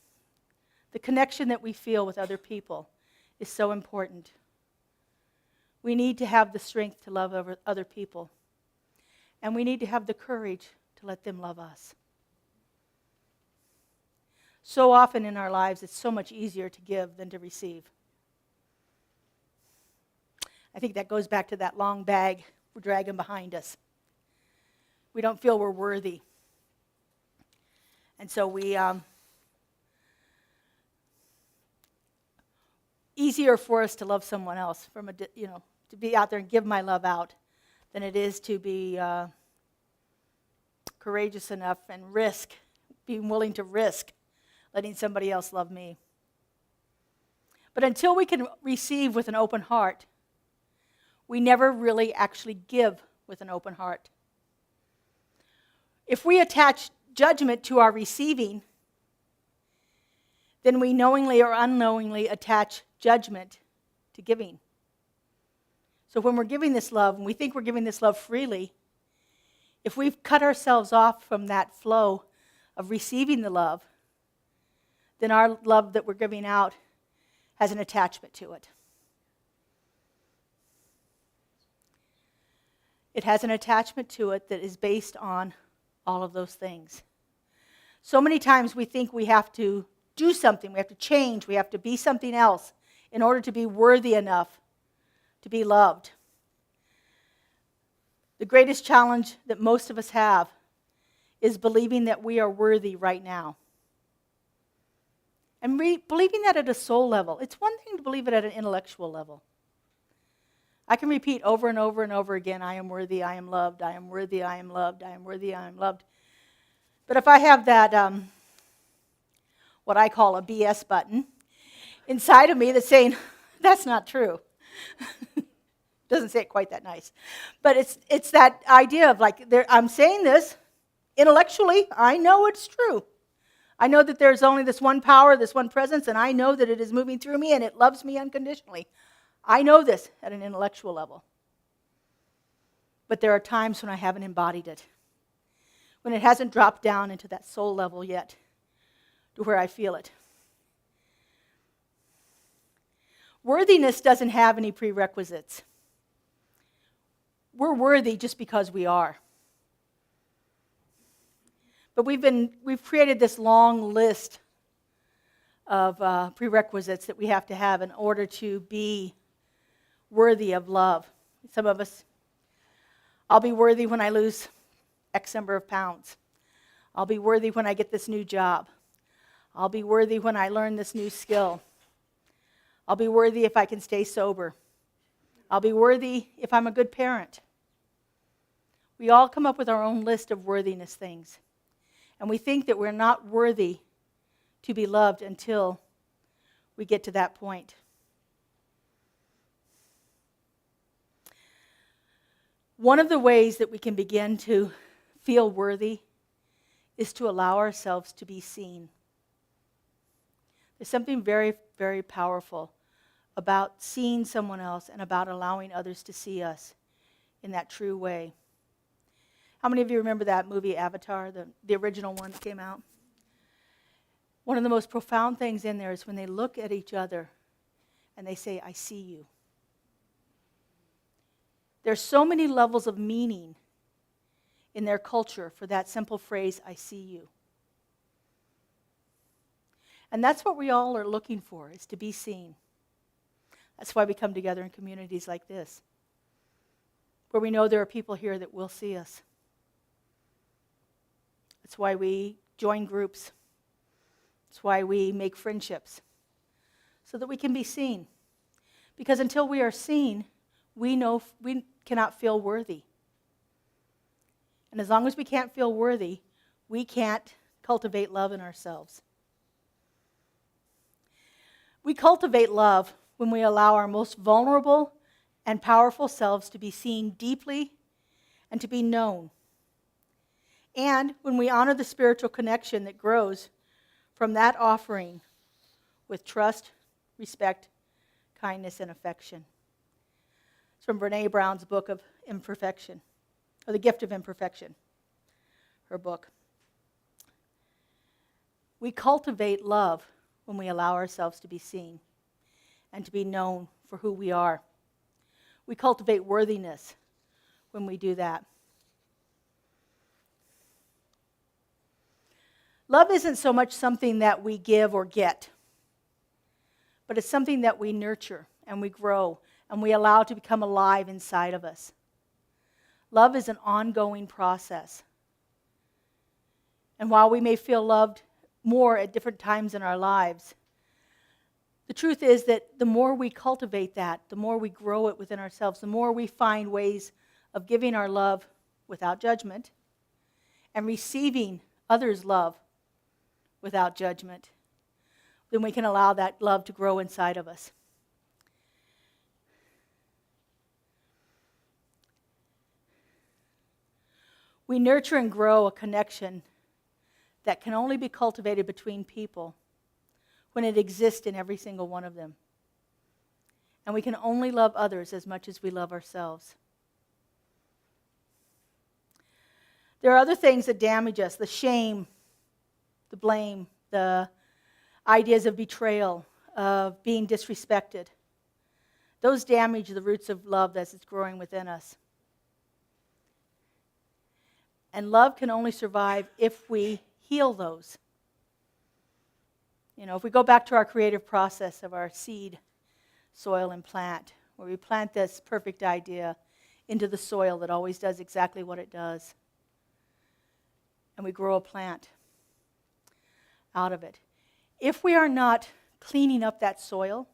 The connection that we feel with other people is so important. We need to have the strength to love other people, and we need to have the courage to let them love us. So often in our lives, it's so much easier to give than to receive. I think that goes back to that long bag we're dragging behind us. We don't feel we're worthy. And so easier for us to love someone else, to be out there and give my love out, than it is to be courageous enough and being willing to risk letting somebody else love me. But until we can receive with an open heart, we never really actually give with an open heart. If we attach judgment to our receiving, then we knowingly or unknowingly attach judgment to giving. So when we're giving this love, and we think we're giving this love freely, if we've cut ourselves off from that flow of receiving the love, then our love that we're giving out has an attachment to it. It has an attachment to it that is based on all of those things. So many times we think we have to do something, we have to change, we have to be something else in order to be worthy enough to be loved. The greatest challenge that most of us have is believing that we are worthy right now. And believing that at a soul level. It's one thing to believe it at an intellectual level. I can repeat over and over and over again, I am worthy, I am loved, I am worthy, I am loved, I am worthy, I am loved. But if I have that, what I call a BS button, inside of me that's saying, that's not true. Doesn't say it quite that nice. But it's that idea of I'm saying this, intellectually, I know it's true. I know that there's only this one power, this one presence, and I know that it is moving through me and it loves me unconditionally. I know this at an intellectual level. But there are times when I haven't embodied it, when it hasn't dropped down into that soul level yet, to where I feel it. Worthiness doesn't have any prerequisites. We're worthy just because we are. But we've created this long list of prerequisites that we have to have in order to be worthy of love. Some of us, I'll be worthy when I lose X number of pounds. I'll be worthy when I get this new job. I'll be worthy when I learn this new skill. I'll be worthy if I can stay sober. I'll be worthy if I'm a good parent. We all come up with our own list of worthiness things. And we think that we're not worthy to be loved until we get to that point. One of the ways that we can begin to feel worthy is to allow ourselves to be seen. There's something very, very powerful about seeing someone else and about allowing others to see us in that true way. How many of you remember that movie Avatar, the original one that came out? One of the most profound things in there is when they look at each other and they say, I see you. There's so many levels of meaning in their culture for that simple phrase, I see you. And that's what we all are looking for, is to be seen. That's why we come together in communities like this, where we know there are people here that will see us. That's why we join groups. That's why we make friendships, so that we can be seen. Because until we are seen, we know we cannot feel worthy. And as long as we can't feel worthy, we can't cultivate love in ourselves. We cultivate love when we allow our most vulnerable and powerful selves to be seen deeply and to be known. And when we honor the spiritual connection that grows from that offering with trust, respect, kindness, and affection. It's from Brene Brown's book of Imperfection, or The Gift of Imperfection, her book. We cultivate love when we allow ourselves to be seen and to be known for who we are. We cultivate worthiness when we do that. Love isn't so much something that we give or get, but it's something that we nurture and we grow and we allow to become alive inside of us. Love is an ongoing process. And while we may feel loved more at different times in our lives, the truth is that the more we cultivate that, the more we grow it within ourselves, the more we find ways of giving our love without judgment and receiving others' love without judgment, then we can allow that love to grow inside of us. We nurture and grow a connection that can only be cultivated between people when it exists in every single one of them. And we can only love others as much as we love ourselves. There are other things that damage us: the shame, the blame, the ideas of betrayal, of being disrespected. Those damage the roots of love as it's growing within us. And love can only survive if we heal those. You know, if we go back to our creative process of our seed, soil, and plant, where we plant this perfect idea into the soil that always does exactly what it does, and we grow a plant out of it. If we are not cleaning up that soil,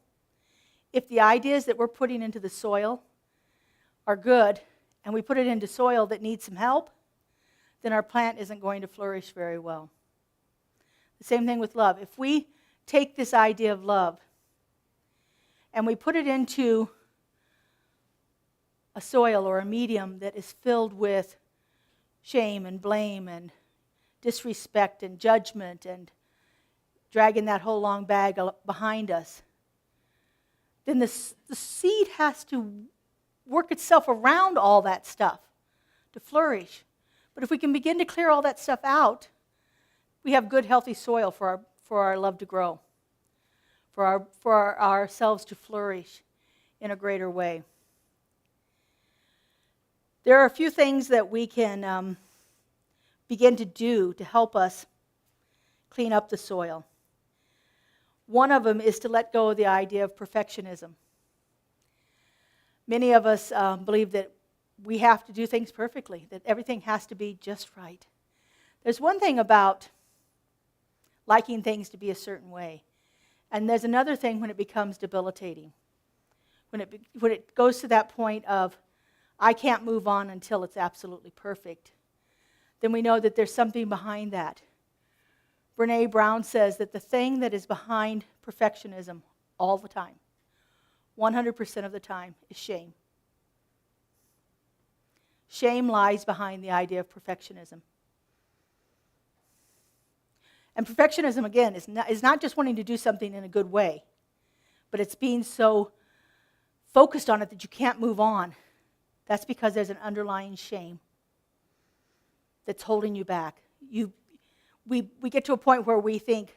if the ideas that we're putting into the soil are good, and we put it into soil that needs some help, then our plant isn't going to flourish very well. The same thing with love. If we take this idea of love and we put it into a soil or a medium that is filled with shame and blame and disrespect and judgment and dragging that whole long bag behind us, then the seed has to work itself around all that stuff to flourish. But if we can begin to clear all that stuff out, we have good, healthy soil for our love to grow, for ourselves to flourish in a greater way. There are a few things that we can begin to do to help us clean up the soil. One of them is to let go of the idea of perfectionism. Many of us believe that we have to do things perfectly, that everything has to be just right. There's one thing about liking things to be a certain way, and there's another thing when it becomes debilitating. When it goes to that point of, I can't move on until it's absolutely perfect, then we know that there's something behind that. Brene Brown says that the thing that is behind perfectionism all the time, 100% of the time, is shame. Shame lies behind the idea of perfectionism. And perfectionism, again, is not just wanting to do something in a good way, but it's being so focused on it that you can't move on. That's because there's an underlying shame that's holding you back. We get to a point where we think,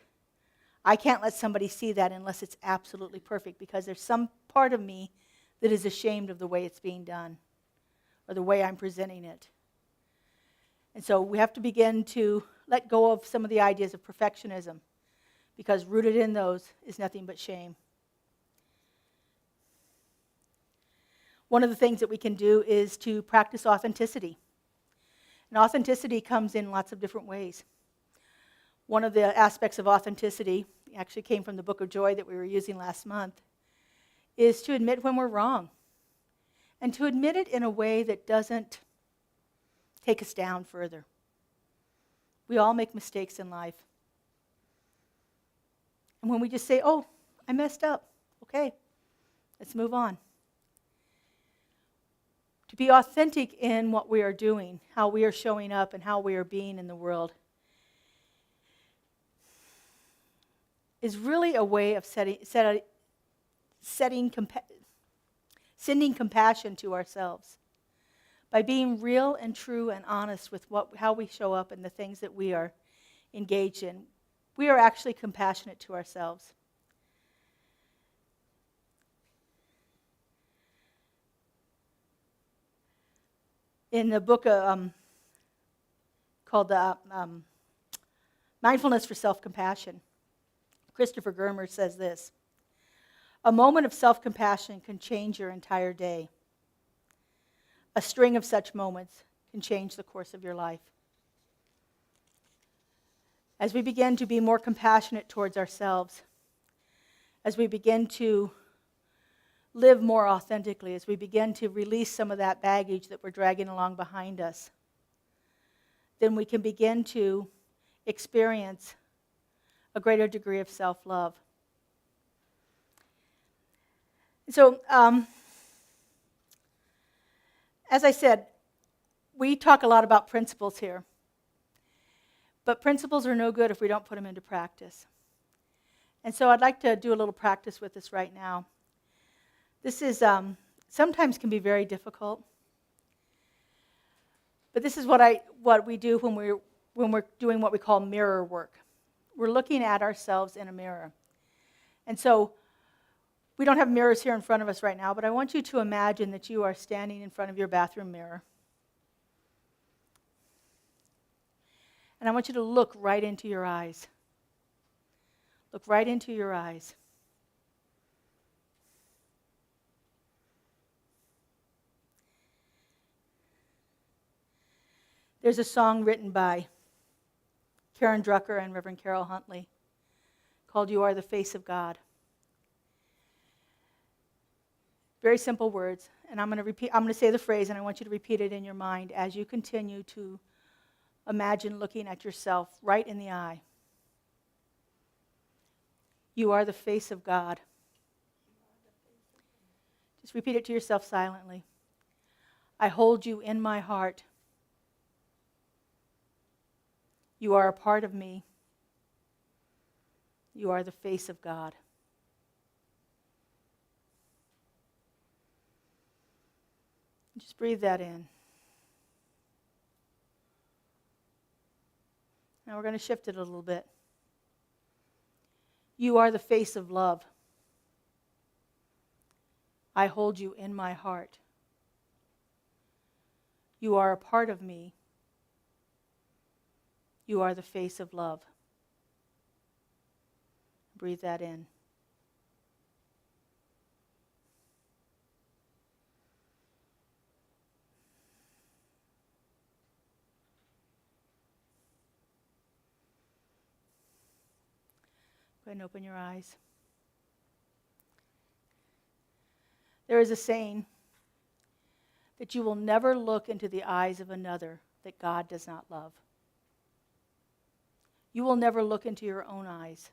I can't let somebody see that unless it's absolutely perfect, because there's some part of me that is ashamed of the way it's being done or the way I'm presenting it. And so we have to begin to let go of some of the ideas of perfectionism, because rooted in those is nothing but shame. One of the things that we can do is to practice authenticity. And authenticity comes in lots of different ways. One of the aspects of authenticity, actually came from the Book of Joy that we were using last month, is to admit when we're wrong. And to admit it in a way that doesn't take us down further. We all make mistakes in life. And when we just say, oh, I messed up, okay, let's move on. To be authentic in what we are doing, how we are showing up, and how we are being in the world is really a way of sending compassion to ourselves. By being real and true and honest with how we show up and the things that we are engaged in, we are actually compassionate to ourselves. In the book called Mindfulness for Self-Compassion, Christopher Germer says this: a moment of self-compassion can change your entire day. A string of such moments can change the course of your life. As we begin to be more compassionate towards ourselves, as we begin to live more authentically, as we begin to release some of that baggage that we're dragging along behind us, then we can begin to experience a greater degree of self-love. So, as I said, we talk a lot about principles here. But principles are no good if we don't put them into practice. And so I'd like to do a little practice with this right now. This is sometimes can be very difficult. But this is what we do when we're doing what we call mirror work. We're looking at ourselves in a mirror. And so we don't have mirrors here in front of us right now, but I want you to imagine that you are standing in front of your bathroom mirror. And I want you to look right into your eyes. Look right into your eyes. There's a song written by Karen Drucker and Reverend Carol Huntley called "You Are the Face of God." Very simple words, and I'm going to say the phrase, and I want you to repeat it in your mind as you continue to imagine looking at yourself right in the eye. You are the face of God. Just repeat it to yourself silently. I hold you in my heart. You are a part of me. You are the face of God. Just breathe that in. Now we're going to shift it a little bit. You are the face of love. I hold you in my heart. You are a part of me. You are the face of love. Breathe that in. Go ahead and open your eyes. There is a saying that you will never look into the eyes of another that God does not love. You will never look into your own eyes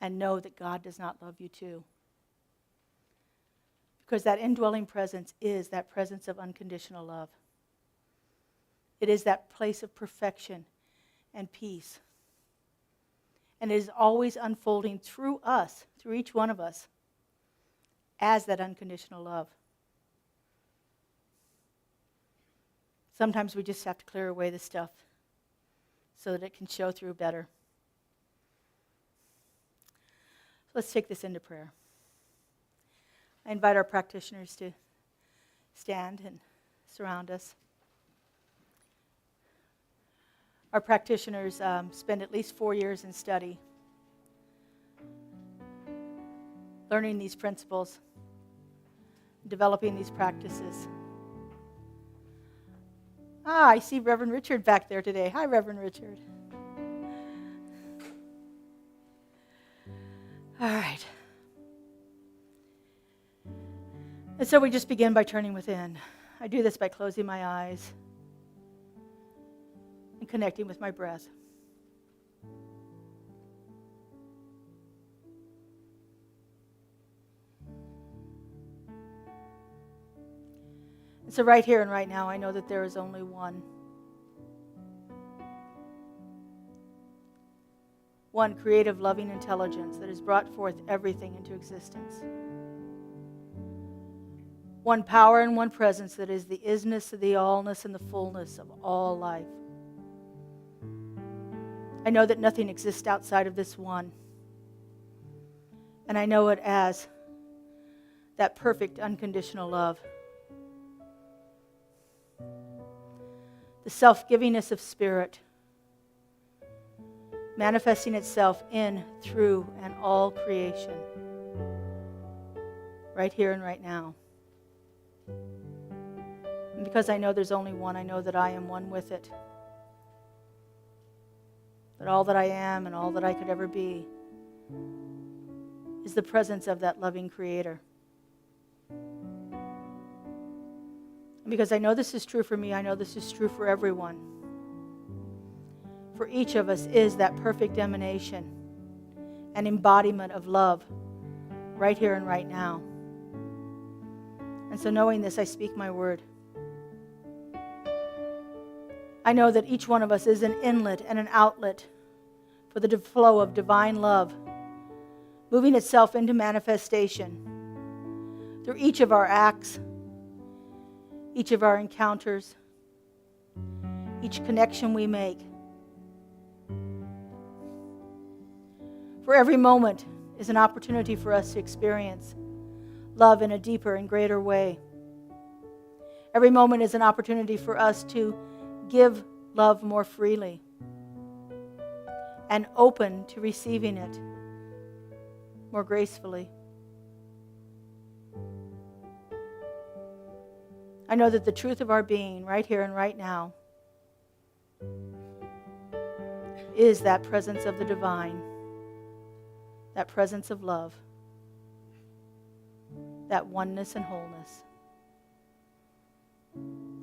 and know that God does not love you too. Because that indwelling presence is that presence of unconditional love. It is that place of perfection and peace. And it is always unfolding through us, through each one of us, as that unconditional love. Sometimes we just have to clear away the stuff so that it can show through better. Let's take this into prayer. I invite our practitioners to stand and surround us. Our practitioners spend at least 4 years in study, learning these principles, developing these practices. I see Reverend Richard back there today. Hi, Reverend Richard. All right. And so we just begin by turning within. I do this by closing my eyes and connecting with my breath. And so right here and right now, I know that there is only one. One creative, loving intelligence that has brought forth everything into existence. One power and one presence that is the isness, the allness, and the fullness of all life. I know that nothing exists outside of this one. And I know it as that perfect, unconditional love. The self-givingness of spirit, manifesting itself in, through, and all creation. Right here and right now. And because I know there's only one, I know that I am one with it. That all that I am and all that I could ever be is the presence of that loving Creator. And because I know this is true for me, I know this is true for everyone. For each of us is that perfect emanation and embodiment of love right here and right now. And so knowing this, I speak my word. I know that each one of us is an inlet and an outlet for the flow of divine love, moving itself into manifestation through each of our acts, each of our encounters, each connection we make. For every moment is an opportunity for us to experience love in a deeper and greater way. Every moment is an opportunity for us to give love more freely and open to receiving it more gracefully. I know that the truth of our being right here and right now is that presence of the divine, that presence of love, that oneness and wholeness.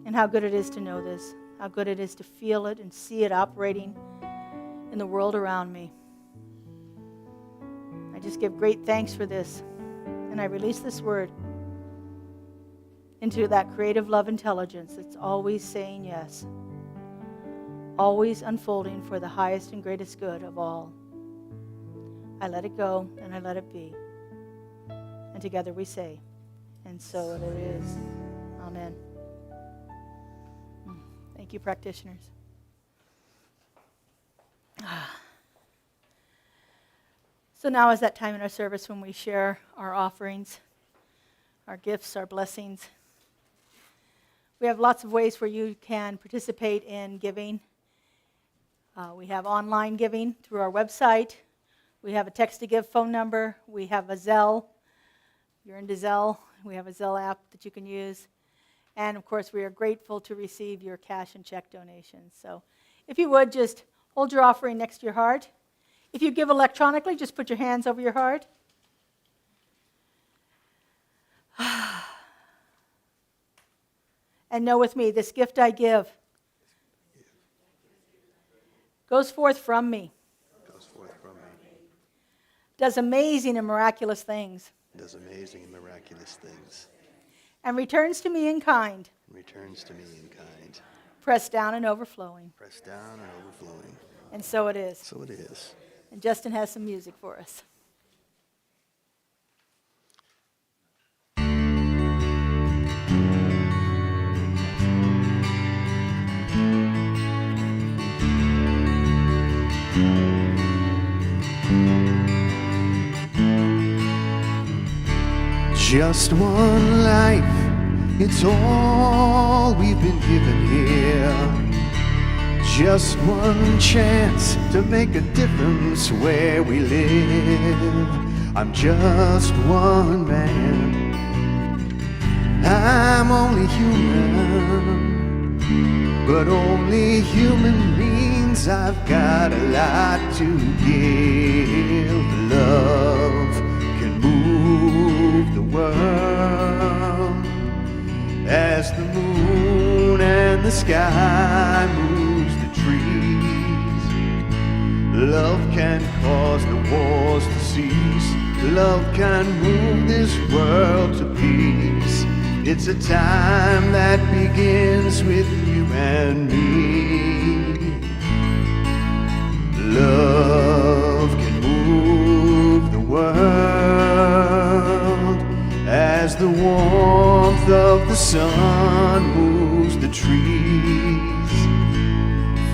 And how good it is to know this, how good it is to feel it and see it operating in the world around me. I just give great thanks for this, and I release this word into that creative love intelligence that's always saying yes, always unfolding for the highest and greatest good of all. I let it go and I let it be. And together we say, and so it is. Amen. Thank you, practitioners. So now is that time in our service when we share our offerings, our gifts, our blessings. We have lots of ways where you can participate in giving. We have online giving through our website. We have a text-to-give phone number. We have a Zelle. You're into Zelle. We have a Zelle app that you can use. And, of course, we are grateful to receive your cash and check donations. So if you would, just hold your offering next to your heart. If you give electronically, just put your hands over your heart. And know with me, this gift I give goes forth from me. Does amazing and miraculous things. Does amazing and miraculous things. And returns to me in kind. Returns to me in kind. Pressed down and overflowing. Pressed down and overflowing. And so it is. So it is. And Justin has some music for us. Just one life, it's all we've been given here. Just one chance to make a difference where we live. I'm just one man, I'm only human, but only human means I've got a lot to give. Love can move the world as the moon and the sky moves the trees. Love can move this world to peace. It's a time that begins with you and me. Love can move the world as the warmth of the sun moves the trees.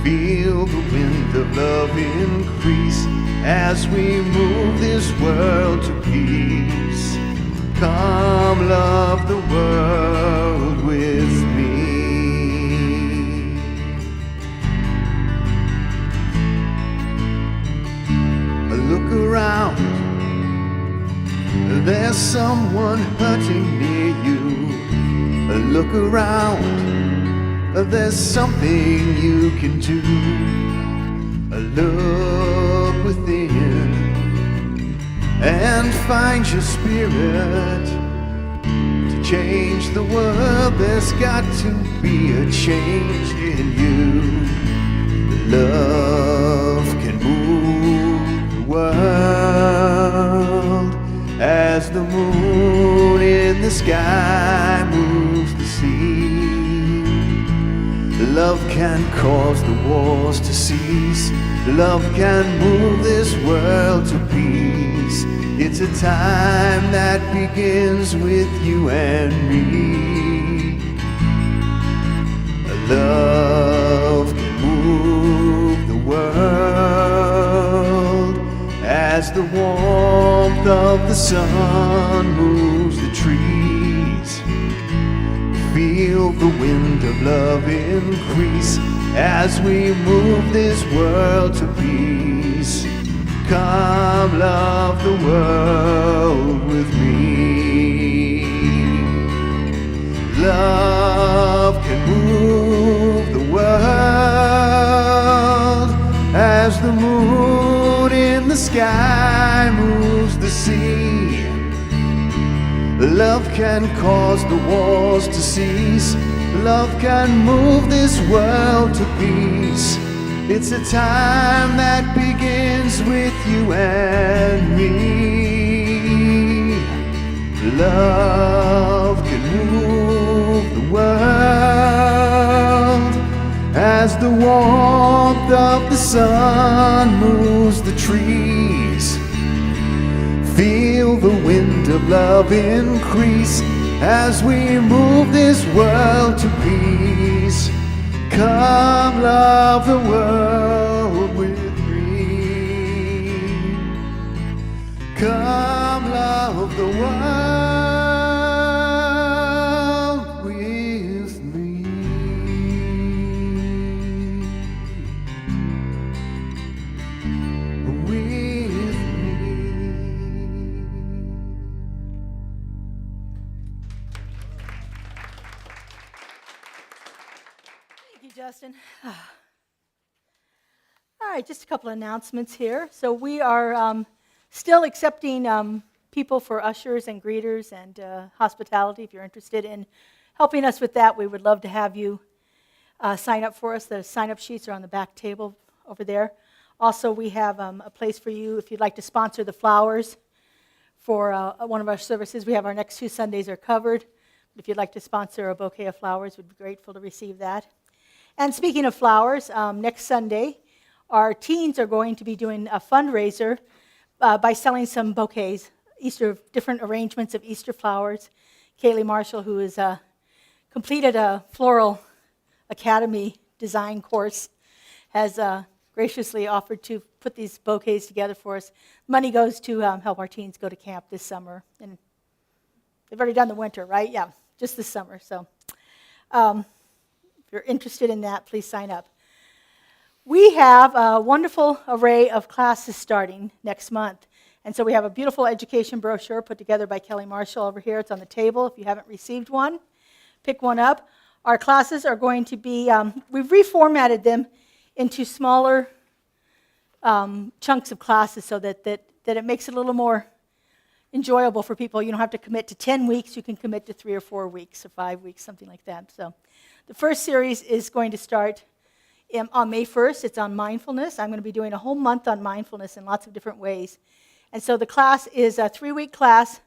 Feel the wind of love increase as we move this world to peace. Come love the world with me. Look around, there's someone hurting near you. Look around, there's something you can do. Look within and find your spirit to change the world. There's got to be a change in you. Love can move the world as the moon in the sky moves the sea. Love can cause the wars to cease. Love can move this world to peace. It's a time that begins with you and me. Love can move the world as the warmth of the sun moves the trees. Feel the wind of love increase as we move this world to peace. Come love the world with me. Love can move the world as the moon in the sky moves the sea. Love can cause the wars to cease. Love can move this world to peace. It's a time that begins with you and me. Love can move the world as the warmth of the sun moves the trees. Feel the wind of love increase as we move this world to peace. Come love the world with me. Come love the world with me. With me. Thank you, Justin. All right, just a couple of announcements here. So we are still accepting people for ushers and greeters and hospitality. If you're interested in helping us with that, we would love to have you sign up for us. The sign-up sheets are on the back table over there. Also, we have a place for you if you'd like to sponsor the flowers for one of our services. We have our next 2 Sundays are covered. If you'd like to sponsor a bouquet of flowers, we'd be grateful to receive that. And speaking of flowers, next Sunday, our teens are going to be doing a fundraiser by selling some bouquets, different arrangements of Easter flowers. Kaylee Marshall, who has completed a floral academy design course, has graciously offered to put these bouquets together for us. Money goes to help our teens go to camp this summer. And they've already done the winter, right? Yeah, just this summer. So if you're interested in that, please sign up. We have a wonderful array of classes starting next month. And so we have a beautiful education brochure put together by Kelly Marshall over here. It's on the table. If you haven't received one, pick one up. Our classes are going to be, we've reformatted them into smaller chunks of classes so that it makes it a little more enjoyable for people. You don't have to commit to 10 weeks. You can commit to 3 or 4 weeks or 5 weeks, something like that. So the first series is going to start on May 1st. It's on mindfulness. I'm going to be doing a whole month on mindfulness in lots of different ways. And so the class is a 3-week class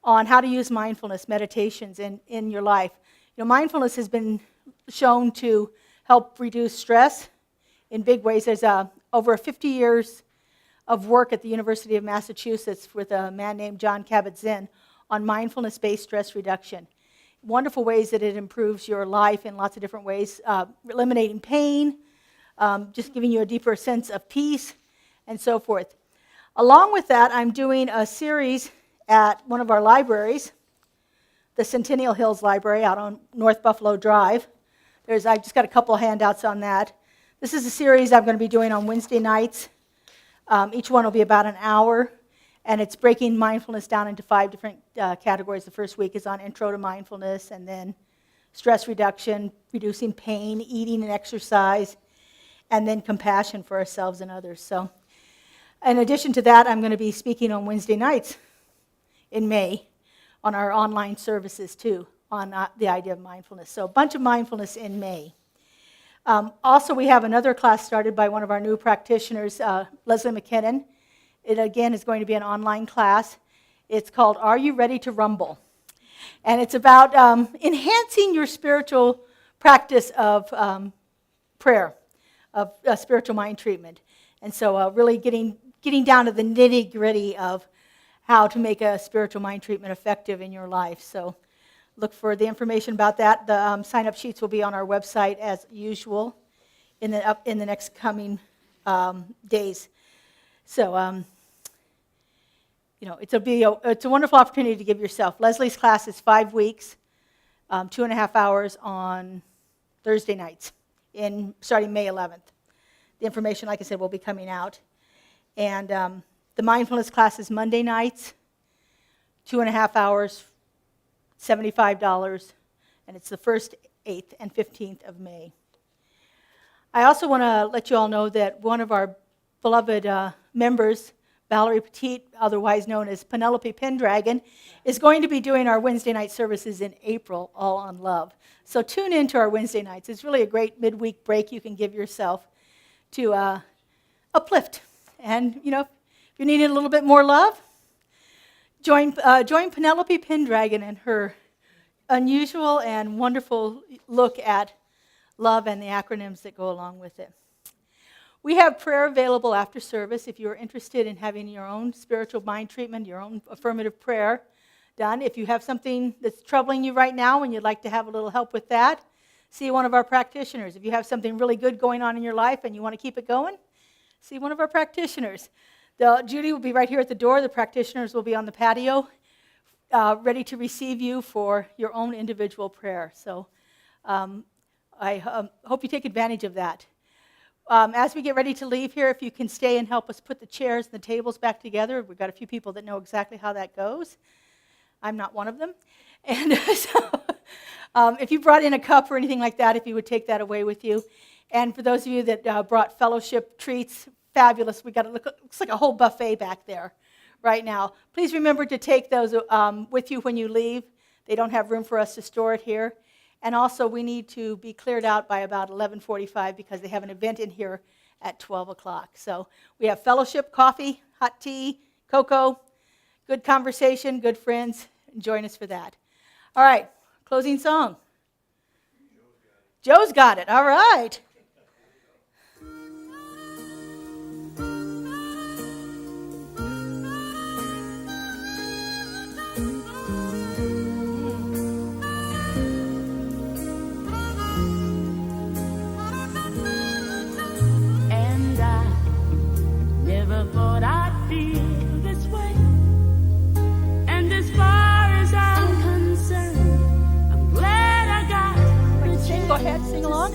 on how to use mindfulness meditations in your life. You know, mindfulness has been shown to help reduce stress in big ways. There's over 50 years of work at the University of Massachusetts with a man named John Kabat-Zinn on mindfulness-based stress reduction. Wonderful ways that it improves your life in lots of different ways, eliminating pain, just giving you a deeper sense of peace, and so forth. Along with that, I'm doing a series at one of our libraries, the Centennial Hills Library out on North Buffalo Drive. I just got a couple of handouts on that. This is a series I'm going to be doing on Wednesday nights. Each one will be about an hour, and it's breaking mindfulness down into 5 different categories. The first week is on intro to mindfulness, and then stress reduction, reducing pain, eating and exercise, and then compassion for ourselves and others. So, in addition to that, I'm going to be speaking on Wednesday nights in May on our online services too, on the idea of mindfulness. So a bunch of mindfulness in May. Also, we have another class started by one of our new practitioners, Leslie McKinnon. It, again, is going to be an online class. It's called Are You Ready to Rumble? And it's about enhancing your spiritual practice of prayer, of spiritual mind treatment. And so really getting down to the nitty-gritty of how to make a spiritual mind treatment effective in your life. So look for the information about that. The sign-up sheets will be on our website as usual in the next coming days. So it's a wonderful opportunity to give yourself. Leslie's class is 5 weeks, 2.5 hours on Thursday nights, starting May 11th. The information, like I said, will be coming out. And the mindfulness class is Monday nights, 2.5 hours, $75, and it's the 1st, 8th, and 15th of May. I also want to let you all know that one of our beloved members, Valerie Petit, otherwise known as Penelope Pendragon, is going to be doing our Wednesday night services in April, all on love. So tune in to our Wednesday nights. It's really a great midweek break you can give yourself to uplift. And, if you need a little bit more love, join Penelope Pendragon and her unusual and wonderful look at love and the acronyms that go along with it. We have prayer available after service if you're interested in having your own spiritual mind treatment, your own affirmative prayer done. If you have something that's troubling you right now and you'd like to have a little help with that, see one of our practitioners. If you have something really good going on in your life and you want to keep it going, see one of our practitioners. Judy will be right here at the door. The practitioners will be on the patio, ready to receive you for your own individual prayer. So I hope you take advantage of that. As we get ready to leave here, if you can stay and help us put the chairs and the tables back together. We've got a few people that know exactly how that goes. I'm not one of them. And so if you brought in a cup or anything like that, if you would take that away with you. And for those of you that brought fellowship treats, fabulous. We got looks like a whole buffet back there right now. Please remember to take those with you when you leave. They don't have room for us to store it here. And also, we need to be cleared out by about 11:45 because they have an event in here at 12 o'clock. So we have fellowship, coffee, hot tea, cocoa, good conversation, good friends. Join us for that. All right, closing song. Joe's got it. All right. And I never thought I'd feel this way. And as far as I'm concerned, I'm glad I got the chance. Go ahead, sing along.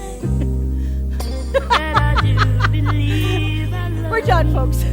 That I do believe I love We're done, folks.